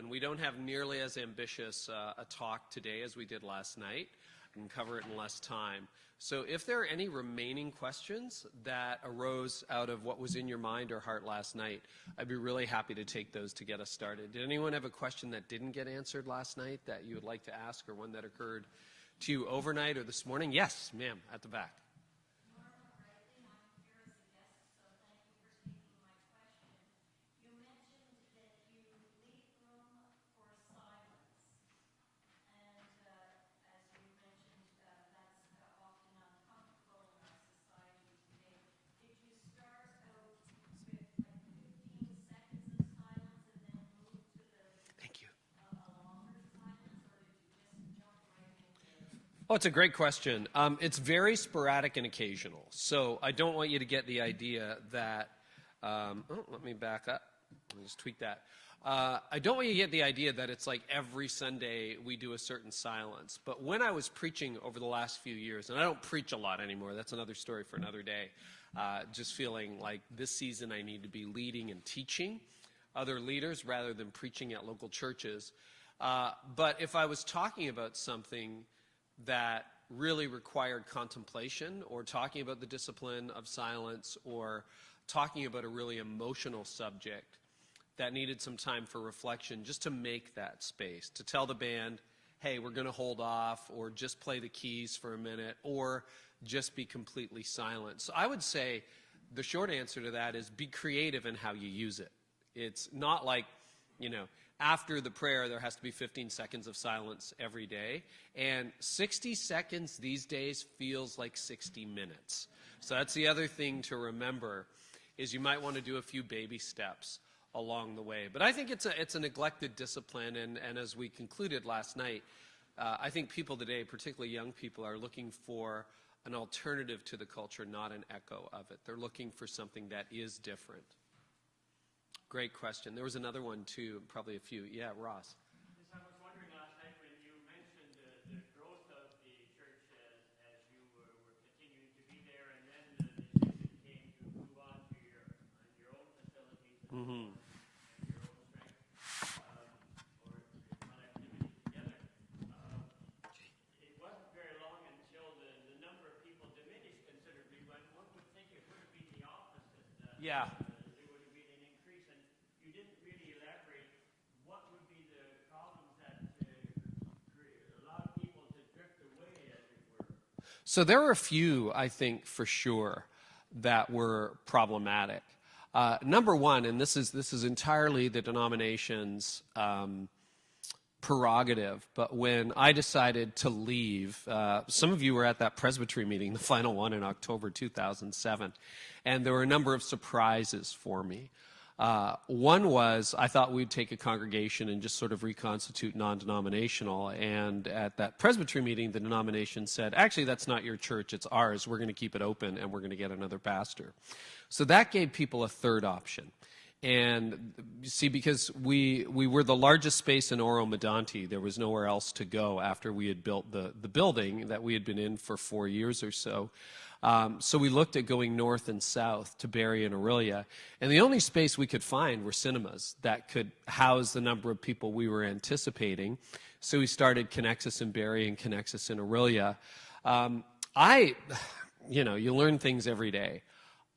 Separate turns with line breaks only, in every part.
and we don't have nearly as ambitious a talk today as we did last night. I can cover it in less time. So if there are any remaining questions that arose out of what was in your mind or heart last night, I'd be really happy to take those to get us started. Did anyone have a question that didn't get answered last night that you would like to ask, or one that occurred to you overnight or this morning? Yes, ma'am, at the back. Oh, it's a great question. It's very sporadic and occasional. So I don't want you to get the idea that, let me back up. Let me just tweak that. I don't want you to get the idea that it's like every Sunday we do a certain silence. But when I was preaching over the last few years, and I don't preach a lot anymore, that's another story for another day, just feeling like this season I need to be leading and teaching other leaders rather than preaching at local churches. But if I was talking about something that really required contemplation, or talking about the discipline of silence, or talking about a really emotional subject that needed some time for reflection, just to make that space, to tell the band, hey, we're going to hold off, or just play the keys for a minute, or just be completely silent. So I would say the short answer to that is be creative in how you use it. It's not like, after the prayer, there has to be 15 seconds of silence every day. And 60 seconds these days feels like 60 minutes. So that's the other thing to remember, is you might want to do a few baby steps along the way. But I think it's a neglected discipline. And as we concluded last night, I think people today, particularly young people, are looking for an alternative to the culture, not an echo of it. They're looking for something that is different. Great question. There was another one, too, probably a few. Yeah, Ross.
Yes, I was wondering last night when you mentioned the growth of the church as you were continuing to be there, and then the decision came to move on to your own facilities and your own strength, or connectivity together. It wasn't very long until the number of people diminished considerably, when one would think it would have been the opposite.
Yeah. So there were a few, I think, for sure, that were problematic. Number one, and this is entirely the denomination's prerogative, but when I decided to leave, some of you were at that presbytery meeting, the final one in October 2007, and there were a number of surprises for me. One was, I thought we'd take a congregation and just sort of reconstitute non-denominational, and at that presbytery meeting, the denomination said, actually, that's not your church, it's ours. We're going to keep it open, and we're going to get another pastor. So that gave people a third option. And you see, because we were the largest space in Oro Medonte, there was nowhere else to go after we had built the building that we had been in for 4 years or so. So we looked at going north and south to Barrie and Orillia, and the only space we could find were cinemas that could house the number of people we were anticipating. So we started Connexus in Barrie and Connexus in Orillia. You learn things every day.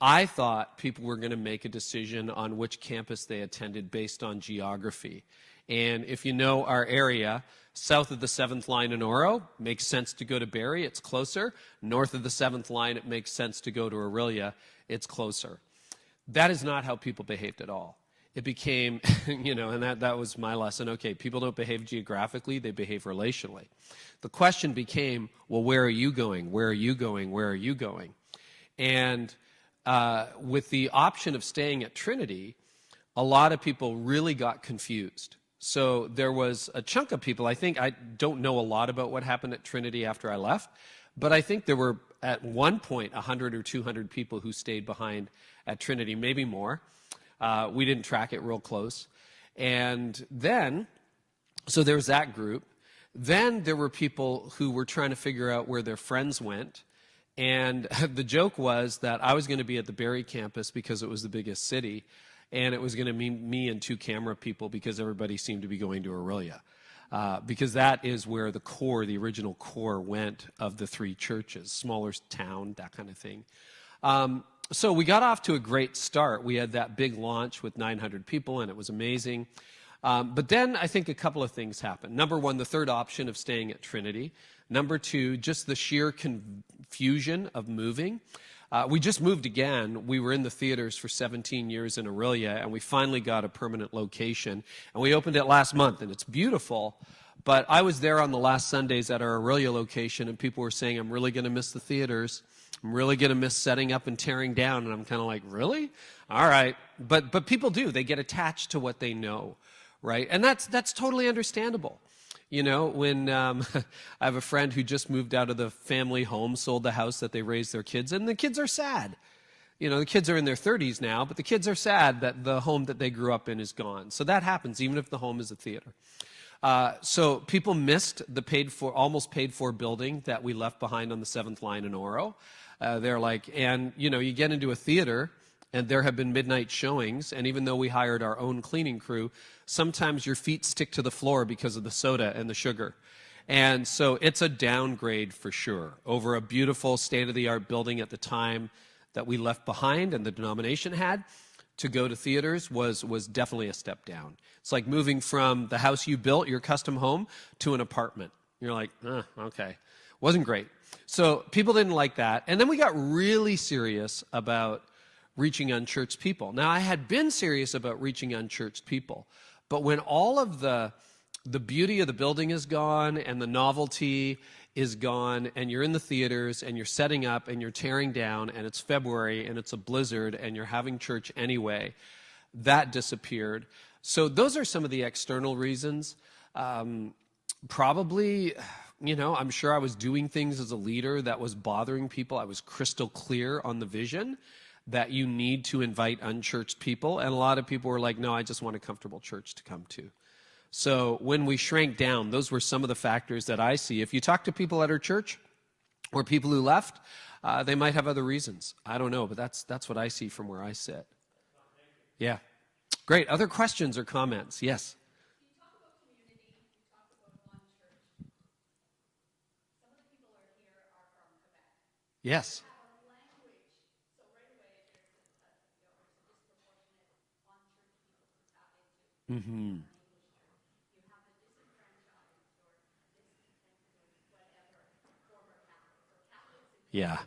I thought people were going to make a decision on which campus they attended based on geography. And if you know our area, south of the 7th line in Oro, makes sense to go to Barrie, it's closer. North of the 7th line, it makes sense to go to Orillia, it's closer. That is not how people behaved at all. It became, and that was my lesson. Okay, people don't behave geographically, they behave relationally. The question became, well, where are you going? Where are you going? Where are you going? And with the option of staying at Trinity, a lot of people really got confused. So there was a chunk of people, I don't know a lot about what happened at Trinity after I left, but I think there were at one point 100 or 200 people who stayed behind at Trinity, maybe more. We didn't track it real close. And then, so there was that group. Then there were people who were trying to figure out where their friends went. And the joke was that I was going to be at the Barrie campus because it was the biggest city. and it was going to be me and 2 camera people because everybody seemed to be going to Orillia. Because that is where the original core went of the 3 churches, smaller town, that kind of thing. So we got off to a great start. We had that big launch with 900 people, and it was amazing. But then I think a couple of things happened. Number 1, the third option of staying at Trinity. Number 2, just the sheer confusion of moving. We just moved again. We were in the theaters for 17 years in Orillia, and we finally got a permanent location. And we opened it last month, and it's beautiful. But I was there on the last Sundays at our Orillia location, and people were saying, I'm really going to miss the theaters. I'm really going to miss setting up and tearing down. And I'm kind of like, really? All right. But people do. They get attached to what they know, right? And that's totally understandable. You know, when I have a friend who just moved out of the family home, sold the house that they raised their kids in, and the kids are sad. You know, the kids are in their 30s now, but the kids are sad that the home that they grew up in is gone. So that happens, even if the home is a theater. So people missed the almost paid for building that we left behind on the 7th line in Oro. They're like, and you know, you get into a theater, and there have been midnight showings, and even though we hired our own cleaning crew, sometimes your feet stick to the floor because of the soda and the sugar. And so it's a downgrade for sure. Over a beautiful state-of-the-art building at the time that we left behind and the denomination had, to go to theaters was definitely a step down. It's like moving from the house you built, your custom home, to an apartment. You're like, okay. Wasn't great. So people didn't like that. And then we got really serious about reaching unchurched people. Now, I had been serious about reaching unchurched people, but when all of the beauty of the building is gone and the novelty is gone and you're in the theaters and you're setting up and you're tearing down and it's February and it's a blizzard and you're having church anyway, that disappeared. So those are some of the external reasons. Probably, you know, I'm sure I was doing things as a leader that was bothering people. I was crystal clear on the vision that you need to invite unchurched people. And a lot of people were like, no, I just want a comfortable church to come to. So when we shrank down, those were some of the factors that I see. If you talk to people at our church or people who left, they might have other reasons. I don't know, but that's what I see from where I sit. Yeah. Great. Other questions or comments? Yes.
You talk about community, you talk about one church. Some of the people are here are from Quebec.
Yes. Mm-hmm.
You have the disenfranchised or whatever former Catholics or Catholics in
Yeah.
who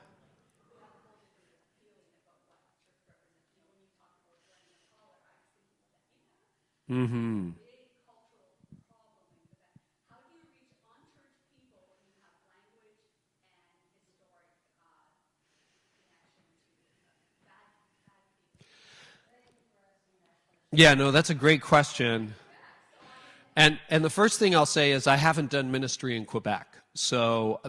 have a whole different feeling about what church represents. You know, when you talk about joining a collar, I was thinking that you have
Mm-hmm.
a big cultural problem in Quebec. How do you reach unchurched people when you have language and historic connection to bad people?
Yeah, no, that's a great question. And the first thing I'll say is I haven't done ministry in Quebec. So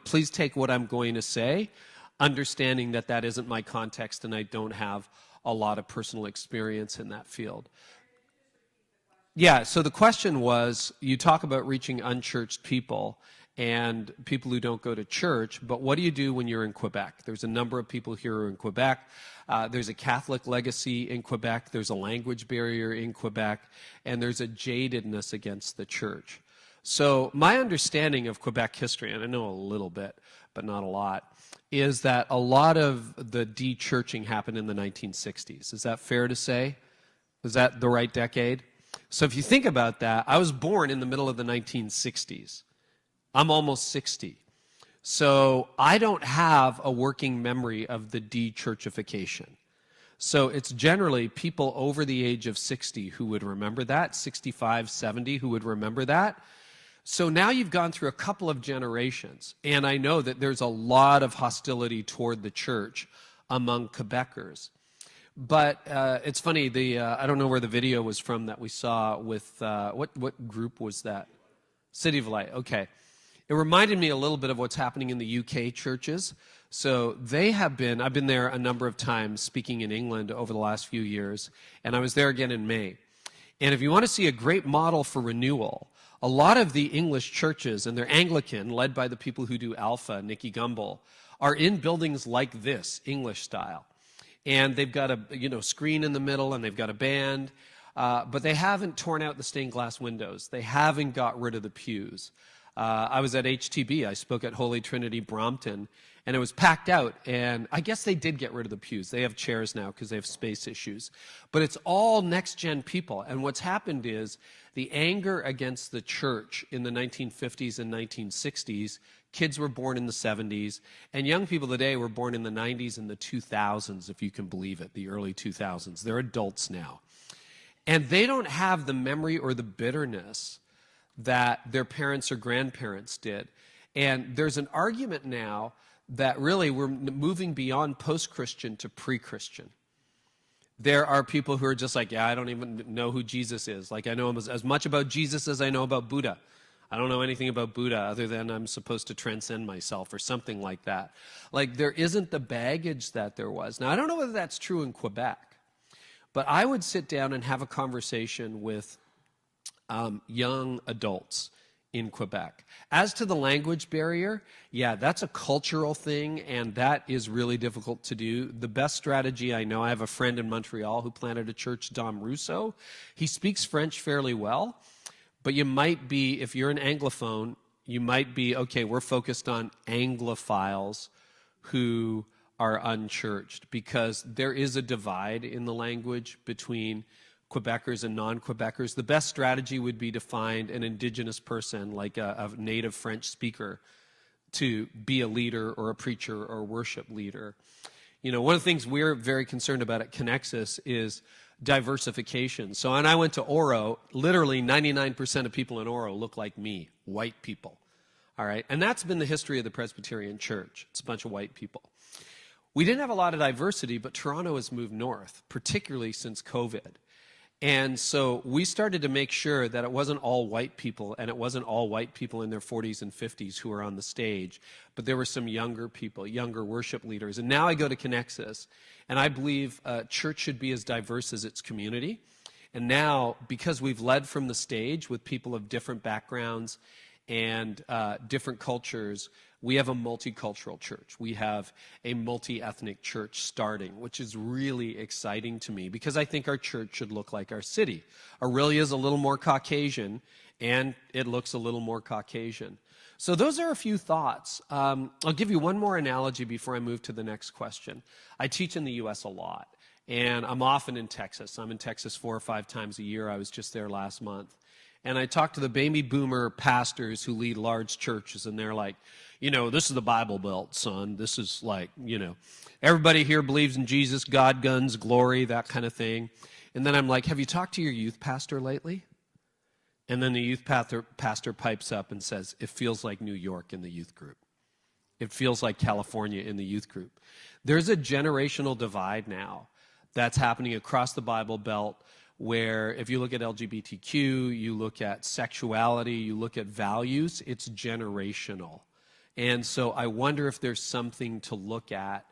please take what I'm going to say, understanding that that isn't my context and I don't have a lot of personal experience in that field. Yeah, so the question was, you talk about reaching unchurched people and people who don't go to church, but what do you do when you're in Quebec? There's a number of people here who are in Quebec. There's a Catholic legacy in Quebec. There's a language barrier in Quebec. And there's a jadedness against the church. So my understanding of Quebec history, and I know a little bit, but not a lot, is that a lot of the de-churching happened in the 1960s. Is that fair to say? Is that the right decade? So if you think about that, I was born in the middle of the 1960s. I'm almost 60. So I don't have a working memory of the de-churchification. So it's generally people over the age of 60 who would remember that, 65, 70 who would remember that. So now you've gone through a couple of generations, and I know that there's a lot of hostility toward the church among Quebecers. But it's funny, I don't know where the video was from that we saw with, what group was that? City of Light, okay. It reminded me a little bit of what's happening in the UK churches. So I've been there a number of times speaking in England over the last few years, and I was there again in May. And if you want to see a great model for renewal, a lot of the English churches, and they're Anglican, led by the people who do Alpha, Nicky Gumbel, are in buildings like this, English style. And they've got a screen in the middle, and they've got a band. But they haven't torn out the stained glass windows. They haven't got rid of the pews. I was at HTB. I spoke at Holy Trinity Brompton, and it was packed out. And I guess they did get rid of the pews. They have chairs now because they have space issues. But it's all next-gen people. And what's happened is the anger against the church in the 1950s and 1960s, kids were born in the 70s, and young people today were born in the 90s and the 2000s, if you can believe it, the early 2000s. They're adults now. And they don't have the memory or the bitterness that their parents or grandparents did. And there's an argument now that really we're moving beyond post-Christian to pre-Christian. There are people who are just like, yeah, I don't even know who Jesus is. Like, I know as much about Jesus as I know about Buddha. I don't know anything about Buddha other than I'm supposed to transcend myself or something like that. Like, there isn't the baggage that there was. Now, I don't know whether that's true in Quebec, but I would sit down and have a conversation with young adults in Quebec. As to the language barrier, yeah, that's a cultural thing, and that is really difficult to do. The best strategy I know, I have a friend in Montreal who planted a church, Dom Rousseau. He speaks French fairly well, but you might be, if you're an Anglophone, you might be, okay, we're focused on Anglophiles who are unchurched, because there is a divide in the language between Quebecers and non-Quebecers. The best strategy would be to find an indigenous person, like a native French speaker, to be a leader or a preacher or a worship leader. One of the things we're very concerned about at Connexus is diversification. So when I went to Oro, literally 99% of people in Oro look like me, white people. All right? And that's been the history of the Presbyterian Church. It's a bunch of white people. We didn't have a lot of diversity, but Toronto has moved north, particularly since COVID. And so we started to make sure that it wasn't all white people, and it wasn't all white people in their 40s and 50s who were on the stage, but there were some younger people, younger worship leaders. And now I go to Connexus, and I believe church should be as diverse as its community. And now, because we've led from the stage with people of different backgrounds and different cultures, we have a multicultural church. We have a multi-ethnic church starting, which is really exciting to me because I think our church should look like our city. Aurelia's a little more Caucasian, and it looks a little more Caucasian. So those are a few thoughts. I'll give you one more analogy before I move to the next question. I teach in the U.S. a lot, and I'm often in Texas. I'm in Texas 4 or 5 times a year. I was just there last month. And I talk to the baby boomer pastors who lead large churches, and they're like, this is the Bible Belt, son. This is like, everybody here believes in Jesus, God, guns, glory, that kind of thing. And then I'm like, have you talked to your youth pastor lately? And then the youth pastor pipes up and says, it feels like New York in the youth group. It feels like California in the youth group. There's a generational divide now that's happening across the Bible Belt, where if you look at LGBTQ, you look at sexuality, you look at values, it's generational. And so I wonder if there's something to look at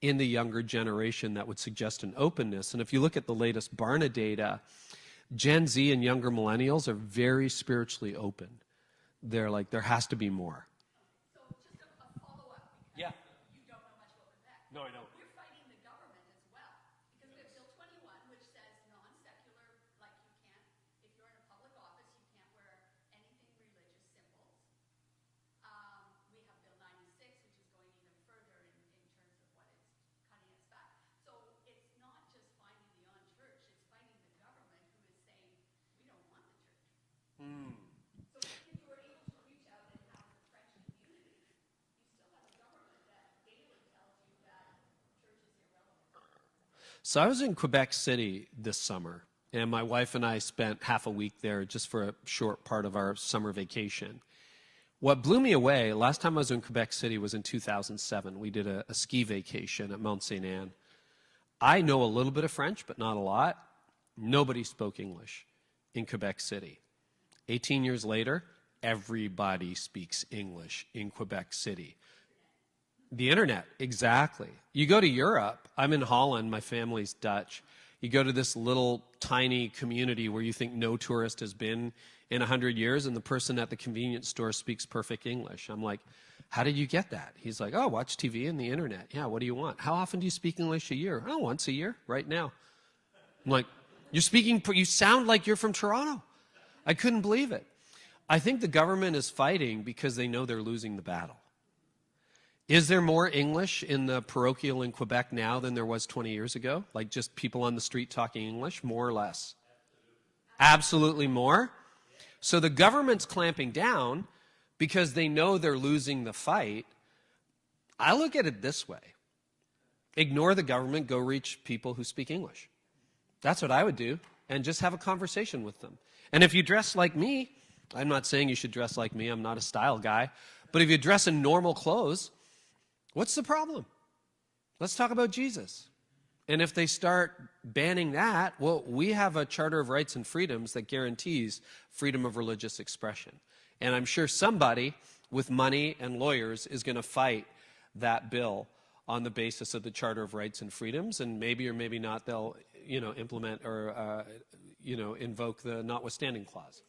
in the younger generation that would suggest an openness. And if you look at the latest Barna data, Gen Z and younger millennials are very spiritually open. They're like, there has to be more.
So just a follow-up, because
Yeah.
you don't know much about Quebec.
No, I don't.
We're fighting the government as well, because we have Bill 21, which says non-secular, like you can't, if you're in a public office, you can't wear anything religious symbols. We have Bill 96, which is going even further in terms of what it's cutting us back. So it's not just fighting the on-church, it's fighting the government who is saying, we don't want the church. So if you were able to reach out and have the French community, you still have a government that daily tells you that church is irrelevant.
So I was in Quebec City this summer, and my wife and I spent half a week there just for a short part of our summer vacation. What blew me away, last time I was in Quebec City was in 2007. We did a ski vacation at Mount St. Anne. I know a little bit of French, but not a lot. Nobody spoke English in Quebec City. 18 years later, everybody speaks English in Quebec City. The internet, exactly. You go to Europe, I'm in Holland, my family's Dutch. You go to this little tiny community where you think no tourist has been in 100 years, and the person at the convenience store speaks perfect English. I'm like, How did you get that? He's like, oh, watch TV and the internet. Yeah, what do you want? How often do you speak English a year? Oh, once a year, right now. I'm like, you sound like you're from Toronto. I couldn't believe it. I think the government is fighting because they know they're losing the battle. Is there more English in the parochial in Quebec now than there was 20 years ago? Like just people on the street talking English, more or less? Absolutely more. So the government's clamping down because they know they're losing the fight. I look at it this way. Ignore the government, go reach people who speak English. That's what I would do, and just have a conversation with them. And if you dress like me, I'm not saying you should dress like me, I'm not a style guy, but if you dress in normal clothes, what's the problem? Let's talk about Jesus. And if they start banning that, well, we have a Charter of Rights and Freedoms that guarantees freedom of religious expression. And I'm sure somebody with money and lawyers is going to fight that bill on the basis of the Charter of Rights and Freedoms, and maybe or maybe not they'll, implement or, invoke the notwithstanding clause.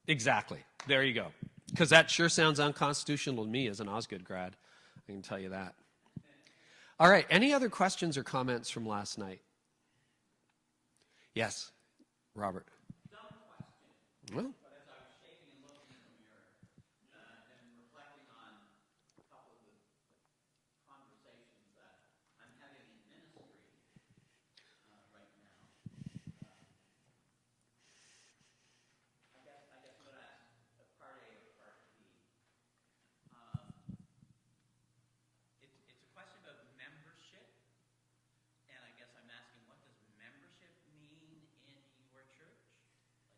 Exactly. There you go. Because that sure sounds unconstitutional to me as an Osgood grad. I can tell you that. All right. Any other questions or comments from last night? Yes, Robert.
Dumb question.
Well,
But as I was shaking and looking in the mirror and reflecting on a couple of the conversations that I'm having in ministry right now, I guess I'm going to ask a part A or part B. It's a question about membership, and I guess I'm asking, what does membership mean in your church?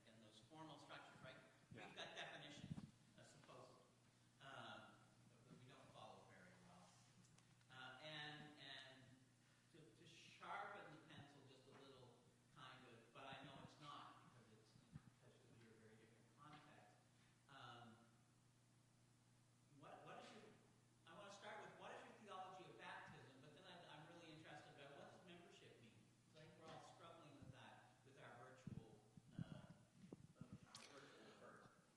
Like in those formal structures, right?
Yeah.
We've got definitions, supposedly, but we don't follow very well. And to sharpen the pencil just a little, kind of, but I know it's not because you're a very different context. What is your? I want to start with what is your theology of baptism, but then I'm really interested about what does membership mean? Because I think we're all struggling with that with our virtual birth.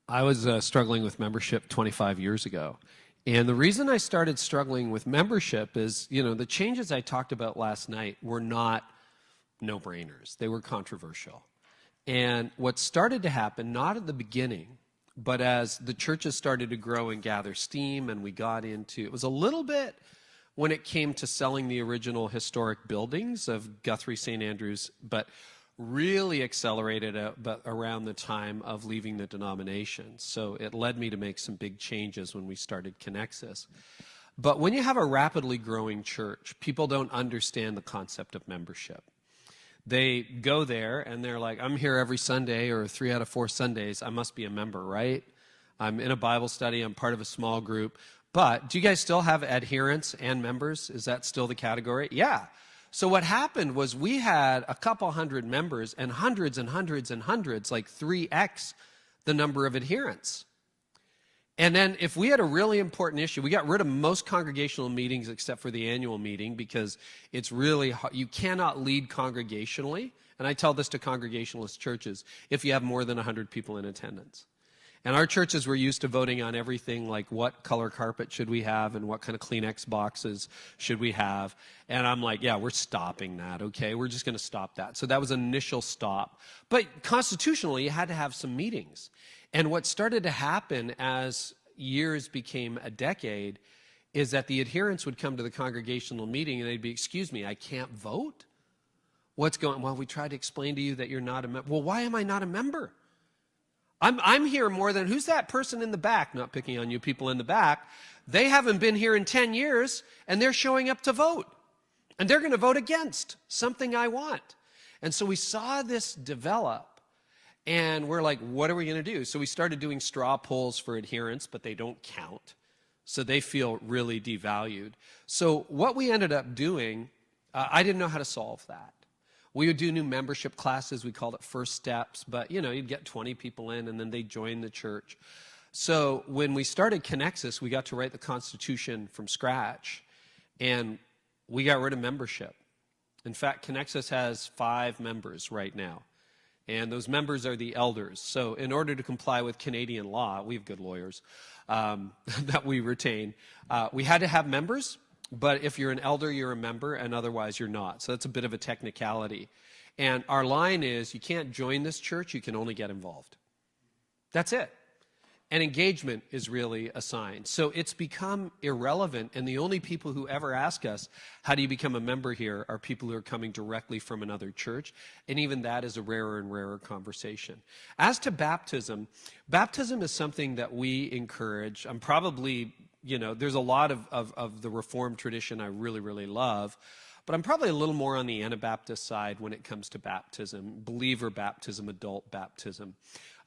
I was struggling with membership 25 years ago. And the reason I started struggling with membership is, the changes I talked about last night were not no-brainers. They were controversial. And what started to happen, not at the beginning, but as the churches started to grow and gather steam and we got into, it was a little bit when it came to selling the original historic buildings of Guthrie St. Andrews, but really accelerated around the time of leaving the denomination. So it led me to make some big changes when we started Connexus. But when you have a rapidly growing church, people don't understand the concept of membership. They go there and they're like, I'm here every Sunday or 3 out of 4 Sundays. I must be a member, right? I'm in a Bible study. I'm part of a small group. But do you guys still have adherents and members? Is that still the category? Yeah. So what happened was we had a couple hundred members and hundreds and hundreds and hundreds, like 3x the number of adherents. And then if we had a really important issue, we got rid of most congregational meetings except for the annual meeting because it's really hard. You cannot lead congregationally. And I tell this to Congregationalist churches if you have more than 100 people in attendance. And our churches were used to voting on everything like what color carpet should we have and what kind of Kleenex boxes should we have. And I'm like, yeah, we're stopping that, okay? We're just going to stop that. So that was an initial stop. But constitutionally, you had to have some meetings. And what started to happen as years became a decade is that the adherents would come to the congregational meeting and they'd be, excuse me, I can't vote? What's going on? Well, we tried to explain to you that you're not a member. Well, why am I not a member? I'm here more than, who's that person in the back? Not picking on you people in the back. They haven't been here in 10 years, and they're showing up to vote. And they're going to vote against something I want. And so we saw this develop, and we're like, what are we going to do? So we started doing straw polls for adherents, but they don't count. So they feel really devalued. So what we ended up doing, I didn't know how to solve that. We would do new membership classes. We called it First Steps. But, you'd get 20 people in, and then they'd join the church. So when we started Connexus, we got to write the Constitution from scratch. And we got rid of membership. In fact, Connexus has 5 members right now. And those members are the elders. So in order to comply with Canadian law, we have good lawyers that we retain. We had to have members, but if you're an elder, you're a member, and otherwise you're not. So that's a bit of a technicality. And our line is, you can't join this church, you can only get involved. That's it. And engagement is really a sign. So it's become irrelevant, and the only people who ever ask us, how do you become a member here, are people who are coming directly from another church, and even that is a rarer and rarer conversation. As to baptism, baptism is something that we encourage. I'm probably, there's a lot of the Reformed tradition I really, really love, but I'm probably a little more on the Anabaptist side when it comes to baptism, believer baptism, adult baptism.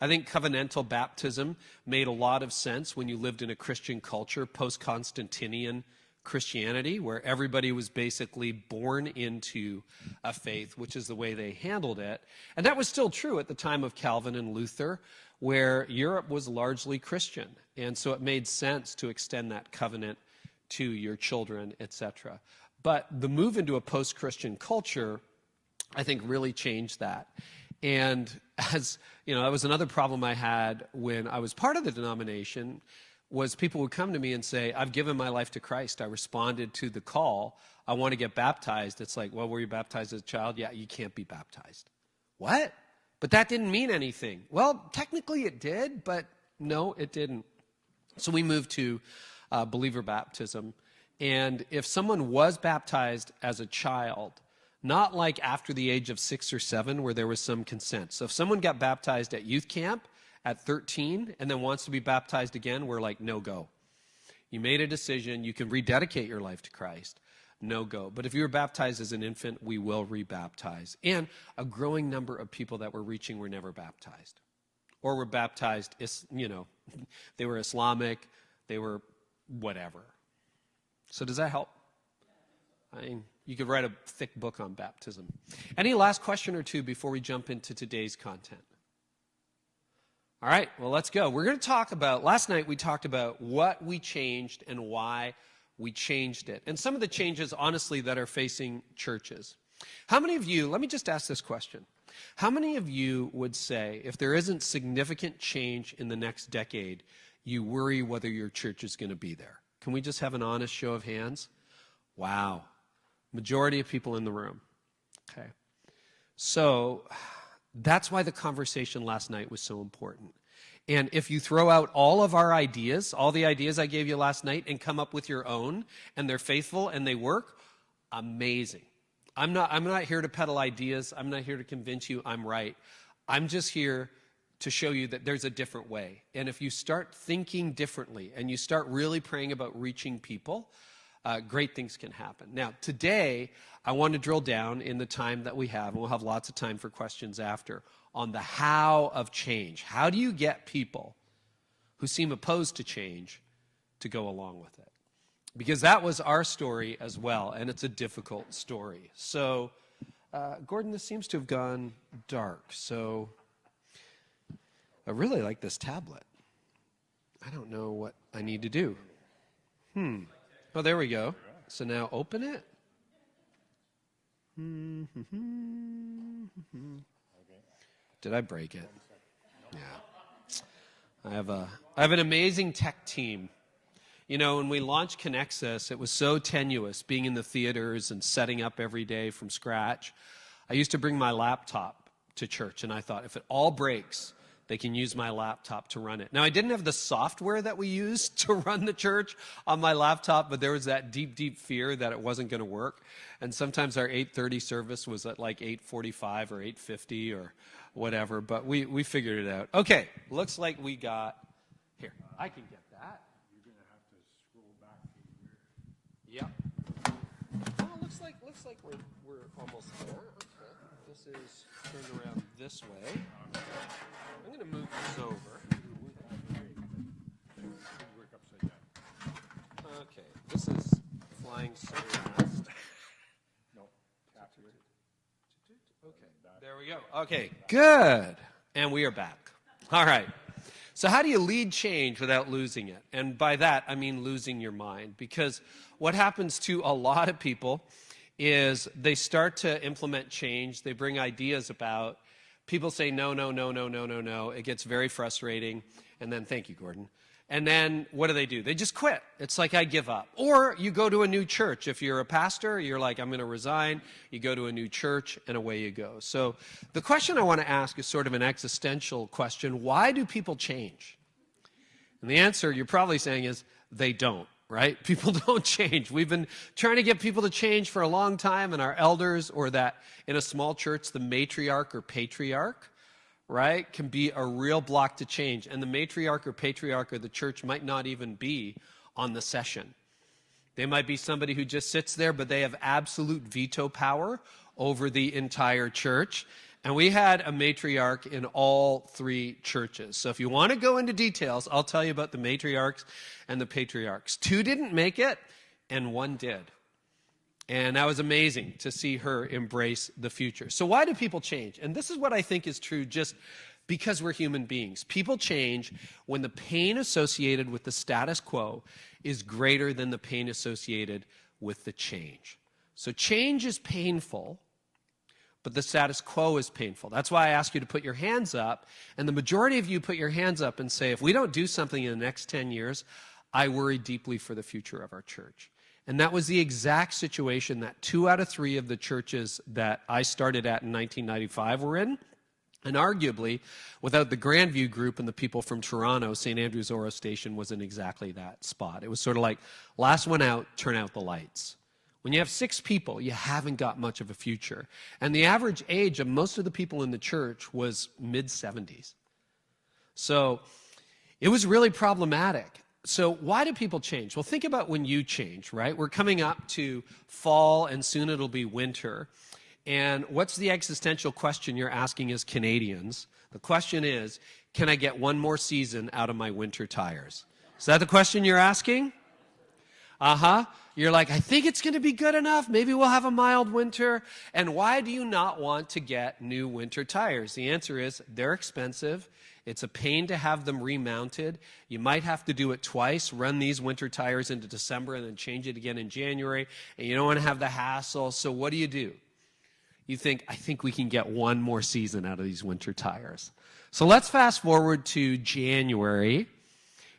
I think covenantal baptism made a lot of sense when you lived in a Christian culture, post-Constantinian Christianity, where everybody was basically born into a faith, which is the way they handled it. And that was still true at the time of Calvin and Luther, where Europe was largely Christian. And so it made sense to extend that covenant to your children, etc. But the move into a post-Christian culture, I think, really changed that. And as that was another problem I had when I was part of the denomination, was people would come to me and say, I've given my life to Christ. I responded to the call. I want to get baptized. It's like, well, were you baptized as a child? Yeah, you can't be baptized. What? But that didn't mean anything. Well, technically it did, but no, it didn't. So we moved to believer baptism. And if someone was baptized as a child, not like after the age of 6 or 7 where there was some consent. So if someone got baptized at youth camp at 13 and then wants to be baptized again, we're like, no go. You made a decision. You can rededicate your life to Christ. No go. But if you were baptized as an infant, we will rebaptize. And a growing number of people that we're reaching were never baptized. Or were baptized, they were Islamic, they were whatever. So does that help? You could write a thick book on baptism. Any last question or two before we jump into today's content? All right, well, let's go. We're going to talk about, last night we talked about what we changed and why we changed it. And some of the changes, honestly, that are facing churches. How many of you, let me just ask this question. How many of you would say, if there isn't significant change in the next decade, you worry whether your church is going to be there? Can we just have an honest show of hands? Wow. Majority of people in the room. Okay. So that's why the conversation last night was so important. And if you throw out all of our ideas, all the ideas I gave you last night, and come up with your own, and they're faithful and they work, amazing. I'm not here to peddle ideas. I'm not here to convince you I'm right. I'm just here to show you that there's a different way. And if you start thinking differently and you start really praying about reaching people, great things can happen. Now, today, I want to drill down in the time that we have, and we'll have lots of time for questions after, on the how of change. How do you get people who seem opposed to change to go along with it? Because that was our story as well, and it's a difficult story. So, Gordon, this seems to have gone dark. So, I really like this tablet. I don't know what I need to do. Oh, there we go. So now open it. Did I break it? Yeah. I have an amazing tech team. When we launched Connexus, it was so tenuous being in the theaters and setting up every day from scratch. I used to bring my laptop to church, and I thought, if it all breaks, they can use my laptop to run it. Now, I didn't have the software that we used to run the church on my laptop, but there was that deep, deep fear that it wasn't going to work. And sometimes our 8:30 service was at like 8:45 or 8:50 or whatever, but we figured it out. Okay, looks like we got, here, I can get that.
You're going to have to scroll back to your...
Yep. Oh, looks like we're almost there. Okay. This is turned around this way. I'm going to move this over.
Work upside down.
Okay, this is flying so fast.
No, tap here.
Okay, there we go. Okay, good. And we are back. All right. So how do you lead change without losing it? And by that, I mean losing your mind. Because what happens to a lot of people is they start to implement change. They bring ideas about, People say no, no, no, no, no, no, no. It gets very frustrating. And then, thank you, Gordon. And then what do? They just quit. It's like, I give up. Or you go to a new church. If you're a pastor, you're like, I'm going to resign. You go to a new church, and away you go. So the question I want to ask is sort of an existential question. Why do people change? And the answer you're probably saying is they don't, right? People don't change. We've been trying to get people to change for a long time, and our elders, or that in a small church, the matriarch or patriarch, right, can be a real block to change. And the matriarch or patriarch of the church might not even be on the session. They might be somebody who just sits there, but they have absolute veto power over the entire church. And we had a matriarch in all 3 churches. So if you want to go into details, I'll tell you about the matriarchs and the patriarchs. 2 didn't make it, and 1 did. And that was amazing to see her embrace the future. So why do people change? And this is what I think is true just because we're human beings. People change when the pain associated with the status quo is greater than the pain associated with the change. So change is painful, but the status quo is painful. That's why I ask you to put your hands up. And the majority of you put your hands up and say, if we don't do something in the next 10 years, I worry deeply for the future of our church. And that was the exact situation that 2 out of 3 of the churches that I started at in 1995 were in. And arguably, without the Grandview group and the people from Toronto, St. Andrew's Oro Station was in exactly that spot. It was sort of like, last one out, turn out the lights. When you have 6 people, you haven't got much of a future. And the average age of most of the people in the church was mid-70s. So it was really problematic. So why do people change? Well, think about when you change, right? We're coming up to fall, and soon it'll be winter. And what's the existential question you're asking as Canadians? The question is, can I get one more season out of my winter tires? Is that the question you're asking? You're like, I think it's going to be good enough. Maybe we'll have a mild winter. And why do you not want to get new winter tires? The answer is they're expensive. It's a pain to have them remounted. You might have to do it twice, run these winter tires into December and then change it again in January. And you don't want to have the hassle. So what do? You think, I think we can get one more season out of these winter tires. So let's fast forward to January.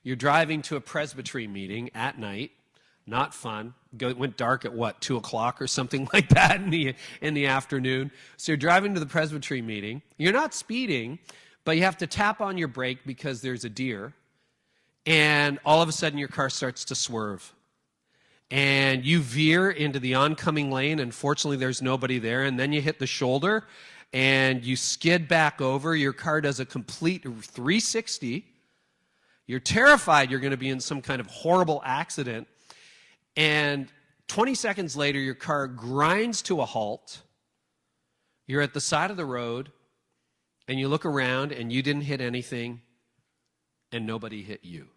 You're driving to a presbytery meeting at night. Not fun. It went dark at 2 o'clock or something like that in the afternoon. So you're driving to the presbytery meeting. You're not speeding, but you have to tap on your brake because there's a deer. And all of a sudden your car starts to swerve. And you veer into the oncoming lane, and fortunately there's nobody there. And then you hit the shoulder, and you skid back over. Your car does a complete 360. You're terrified you're going to be in some kind of horrible accident. And 20 seconds later, your car grinds to a halt. You're at the side of the road, and you look around, and you didn't hit anything, and nobody hit you.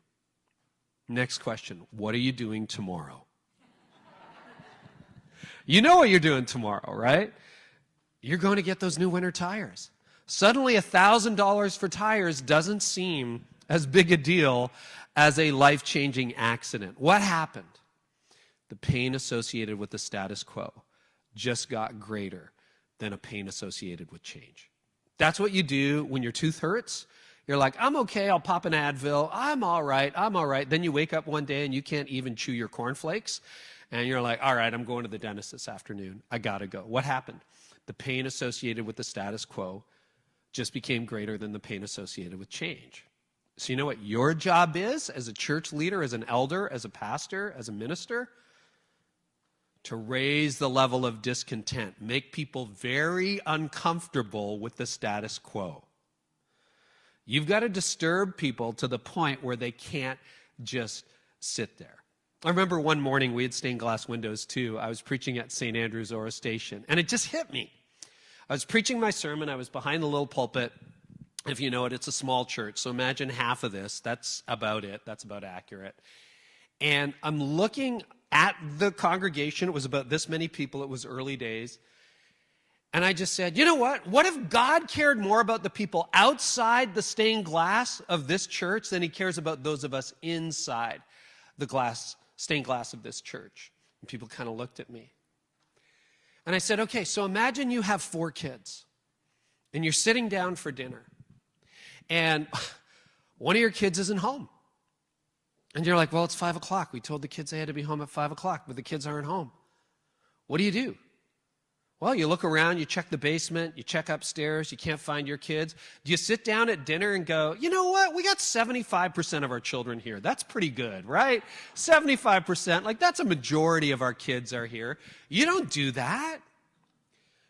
Next question, what are you doing tomorrow? You know what you're doing tomorrow, right? You're going to get those new winter tires. Suddenly, $1,000 for tires doesn't seem as big a deal as a life-changing accident. What happened? The pain associated with the status quo just got greater than a pain associated with change. That's what you do when your tooth hurts. You're like, I'm okay, I'll pop an Advil, I'm all right. Then you wake up one day and you can't even chew your cornflakes. And you're like, all right, I'm going to the dentist this afternoon. I gotta go. What happened? The pain associated with the status quo just became greater than the pain associated with change. So you know what your job is as a church leader, as an elder, as a pastor, as a minister? To raise the level of discontent, make people very uncomfortable with the status quo. You've got to disturb people to the point where they can't just sit there. I remember one morning we had stained glass windows too. I was preaching at St. Andrew's Oro Station, and it just hit me. I was preaching my sermon. I was behind the little pulpit. If you know it, it's a small church, so imagine half of this. That's about it. That's about accurate. And I'm looking at the congregation. It was about this many people. It was early days. And I just said, you know what? What if God cared more about the people outside the stained glass of this church than he cares about those of us inside the stained glass of this church? And people kind of looked at me. And I said, okay, so imagine you have 4 kids. and you're sitting down for dinner, and one of your kids isn't home. And you're like, well, it's 5 o'clock. We told the kids they had to be home at 5 o'clock, but the kids aren't home. What do? Well, you look around, you check the basement, you check upstairs, you can't find your kids. Do you sit down at dinner and go, you know what? We got 75% of our children here. That's pretty good, right? 75%, like that's a majority of our kids are here. You don't do that.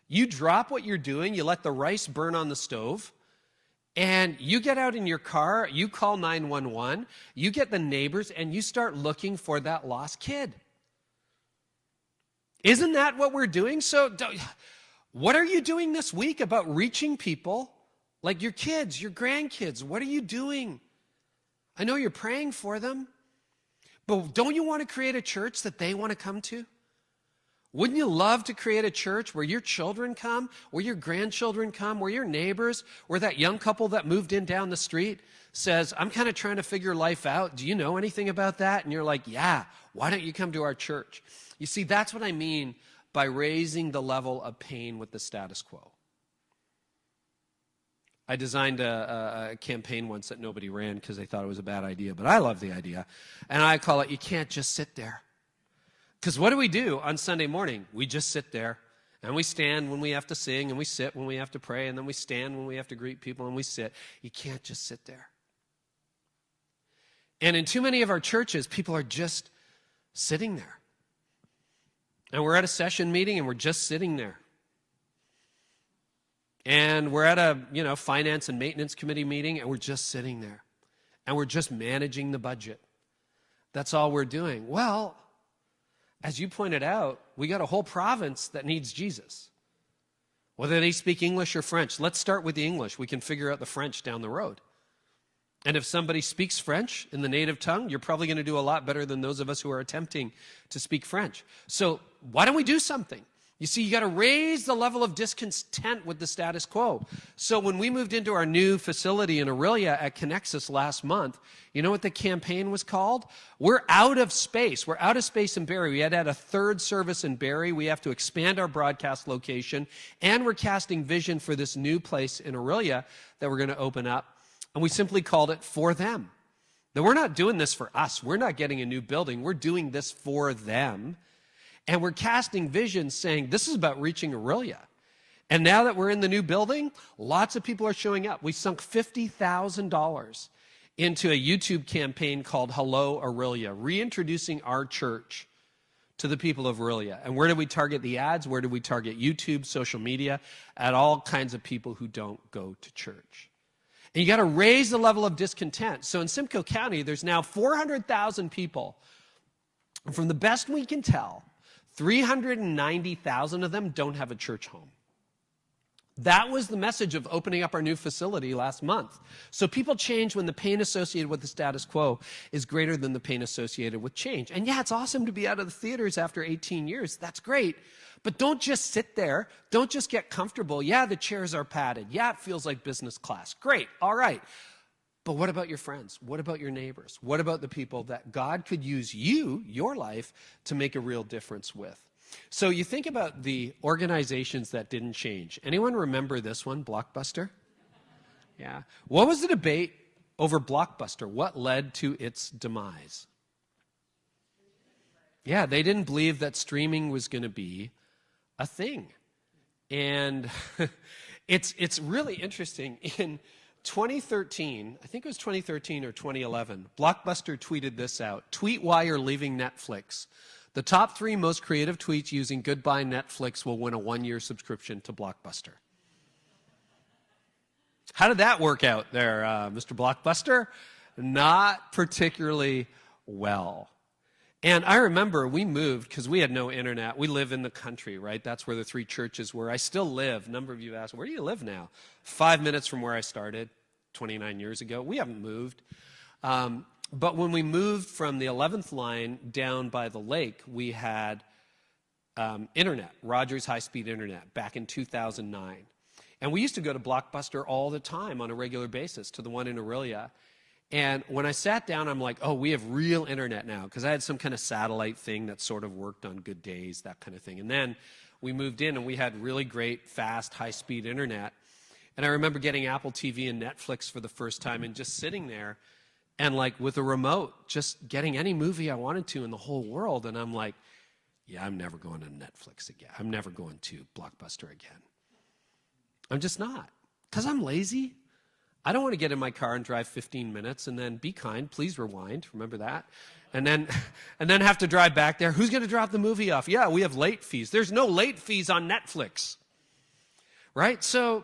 You drop what you're doing, you let the rice burn on the stove, and you get out in your car, you call 911, you get the neighbors, and you start looking for that lost kid. Isn't that what we're doing? So what are you doing this week about reaching people like your kids, your grandkids? What are you doing? I know you're praying for them, but don't you want to create a church that they want to come to? Wouldn't you love to create a church where your children come, where your grandchildren come, where your neighbors, where that young couple that moved in down the street says, I'm kind of trying to figure life out. Do you know anything about that? And you're like, yeah, why don't you come to our church? You see, that's what I mean by raising the level of pain with the status quo. I designed a campaign once that nobody ran because they thought it was a bad idea, but I love the idea. And I call it, you can't just sit there. Because what do we do on Sunday morning? We just sit there, and we stand when we have to sing, and we sit when we have to pray, and then we stand when we have to greet people, and we sit. You can't just sit there. And in too many of our churches, people are just sitting there. And we're at a session meeting, and we're just sitting there. And we're at a, finance and maintenance committee meeting, and we're just sitting there. And we're just managing the budget. That's all we're doing. Well, as you pointed out, we got a whole province that needs Jesus. Whether they speak English or French, let's start with the English. We can figure out the French down the road. And if somebody speaks French in the native tongue, you're probably going to do a lot better than those of us who are attempting to speak French. So why don't we do something? You see, you got to raise the level of discontent with the status quo. So when we moved into our new facility in Aurelia at Connexus last month, you know what the campaign was called? We're out of space. We're out of space in Barrie. We had a third service in Barrie. We have to expand our broadcast location, and we're casting vision for this new place in Aurelia that we're going to open up. And we simply called it For Them. Now, we're not doing this for us. We're not getting a new building. We're doing this for them. And we're casting vision saying, this is about reaching Aurelia. And now that we're in the new building, lots of people are showing up. We sunk $50,000 into a YouTube campaign called Hello Aurelia, reintroducing our church to the people of Aurelia. And where do we target the ads? Where do we target YouTube, social media? At all kinds of people who don't go to church. And you got to raise the level of discontent. So in Simcoe County, there's now 400,000 people. And from the best we can tell, 390,000 of them don't have a church home. That was the message of opening up our new facility last month. So people change when the pain associated with the status quo is greater than the pain associated with change. And yeah, it's awesome to be out of the theaters after 18 years. That's great. But don't just sit there. Don't just get comfortable. Yeah, the chairs are padded. Yeah, it feels like business class. Great. All right. But what about your friends? What about your neighbors? What about the people that God could use you, your life, to make a real difference with? So you think about the organizations that didn't change. Anyone remember this one, Blockbuster? Yeah. What was the debate over Blockbuster? What led to its demise? Yeah, they didn't believe that streaming was going to be a thing. And it's really interesting. In 2013, I think it was 2013 or 2011, Blockbuster tweeted this out. Tweet why you're leaving Netflix. The top 3 most creative tweets using Goodbye Netflix will win a 1-year subscription to Blockbuster. How did that work out there, Mr. Blockbuster? Not particularly well. And I remember we moved because we had no internet. We live in the country, right? That's where the 3 churches were. I still live. A number of you asked, where do you live now? 5 minutes from where I started 29 years ago. We haven't moved. But when we moved from the 11th line down by the lake, we had internet, Rogers high-speed internet, back in 2009. And we used to go to Blockbuster all the time on a regular basis, to the one in Aurelia. And when I sat down, I'm like, oh, we have real internet now, because I had some kind of satellite thing that sort of worked on good days, that kind of thing. And then we moved in, and we had really great, fast, high-speed internet. And I remember getting Apple TV and Netflix for the first time and just sitting there and like with a remote, just getting any movie I wanted to in the whole world. And I'm like, yeah, I'm never going to Netflix again. I'm never going to Blockbuster again. I'm just not, because I'm lazy. I don't want to get in my car and drive 15 minutes and then be kind, please rewind, remember that? And then have to drive back there. Who's going to drop the movie off? Yeah, we have late fees. There's no late fees on Netflix, right? So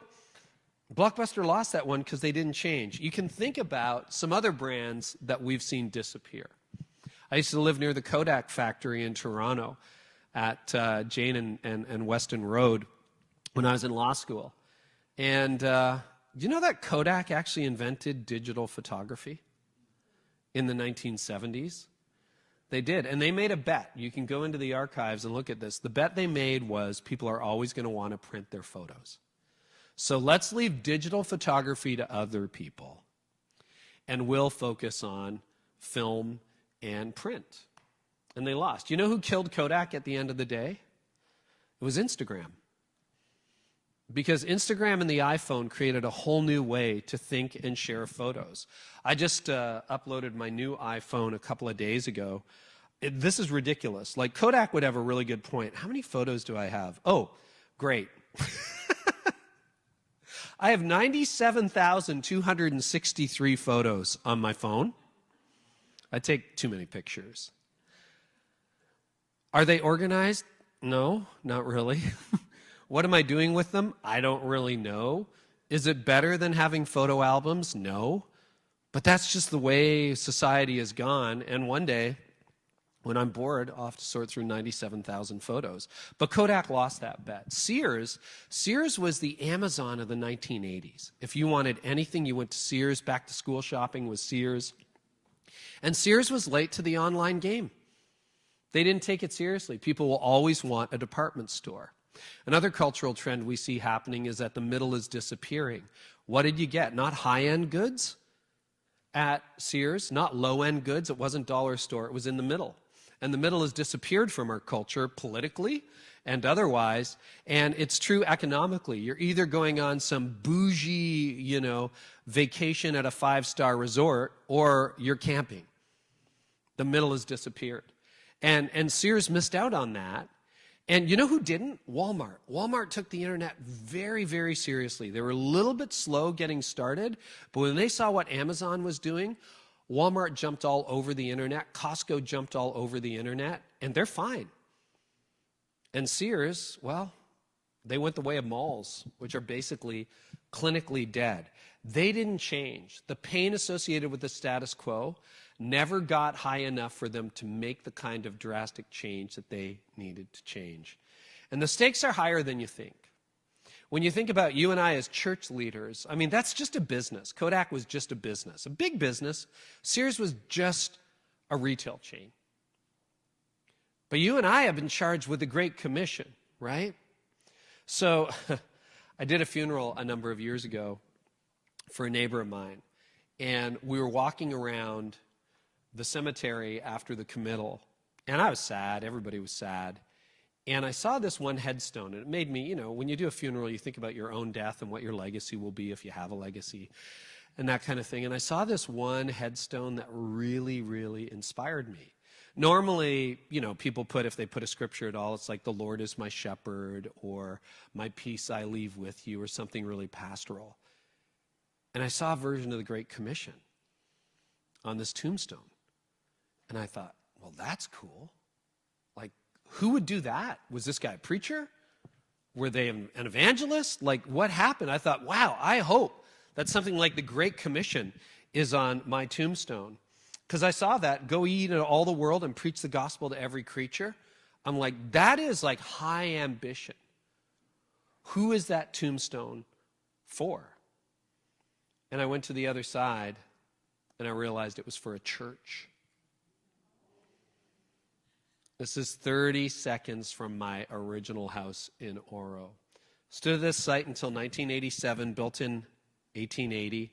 Blockbuster lost that one because they didn't change. You can think about some other brands that we've seen disappear. I used to live near the Kodak factory in Toronto at Jane and Weston Road when I was in law school. And do you know that Kodak actually invented digital photography in the 1970s? They did, and they made a bet. You can go into the archives and look at this. The bet they made was people are always going to want to print their photos. So let's leave digital photography to other people, and we'll focus on film and print. And they lost. You know who killed Kodak at the end of the day? It was Instagram. Because Instagram and the iPhone created a whole new way to think and share photos. I just uploaded my new iPhone a couple of days ago. This is ridiculous. Like, Kodak would have a really good point. How many photos do I have? Oh, great. I have 97,263 photos on my phone. I take too many pictures. Are they organized? No, not really. What am I doing with them? I don't really know. Is it better than having photo albums? No. But that's just the way society has gone. And one day, when I'm bored, I'll have to sort through 97,000 photos. But Kodak lost that bet. Sears was the Amazon of the 1980s. If you wanted anything, you went to Sears. Back to school shopping was Sears. And Sears was late to the online game. They didn't take it seriously. People will always want a department store. Another cultural trend we see happening is that the middle is disappearing. What did you get? Not high-end goods at Sears, not low-end goods. It wasn't dollar store. It was in the middle. And the middle has disappeared from our culture politically and otherwise. And it's true economically. You're either going on some bougie, vacation at a 5-star resort, or you're camping. The middle has disappeared. And Sears missed out on that. And you know who didn't? Walmart. Walmart took the internet very, very seriously. They were a little bit slow getting started, but when they saw what Amazon was doing, Walmart jumped all over the internet. Costco jumped all over the internet, and they're fine. And Sears, well, they went the way of malls, which are basically clinically dead. They didn't change. The pain associated with the status quo never got high enough for them to make the kind of drastic change that they needed to change. And the stakes are higher than you think. When you think about you and I as church leaders, I mean, that's just a business. Kodak was just a business, a big business. Sears was just a retail chain. But you and I have been charged with the Great Commission, right? So I did a funeral a number of years ago for a neighbor of mine, and we were walking around the cemetery after the committal, and I was sad. Everybody was sad. And I saw this one headstone, and it made me, when you do a funeral, you think about your own death and what your legacy will be if you have a legacy and that kind of thing. And I saw this one headstone that really, really inspired me. Normally, people if they put a scripture at all, it's like, the Lord is my shepherd, or my peace I leave with you, or something really pastoral. And I saw a version of the Great Commission on this tombstone. And I thought, well, that's cool. Like, who would do that? Was this guy a preacher? Were they an evangelist? Like, what happened? I thought, wow, I hope that something like the Great Commission is on my tombstone. Because I saw that, go ye into all the world and preach the gospel to every creature. I'm like, that is like high ambition. Who is that tombstone for? And I went to the other side, and I realized it was for a church. This is 30 seconds from my original house in Oro. Stood at this site until 1987, built in 1880,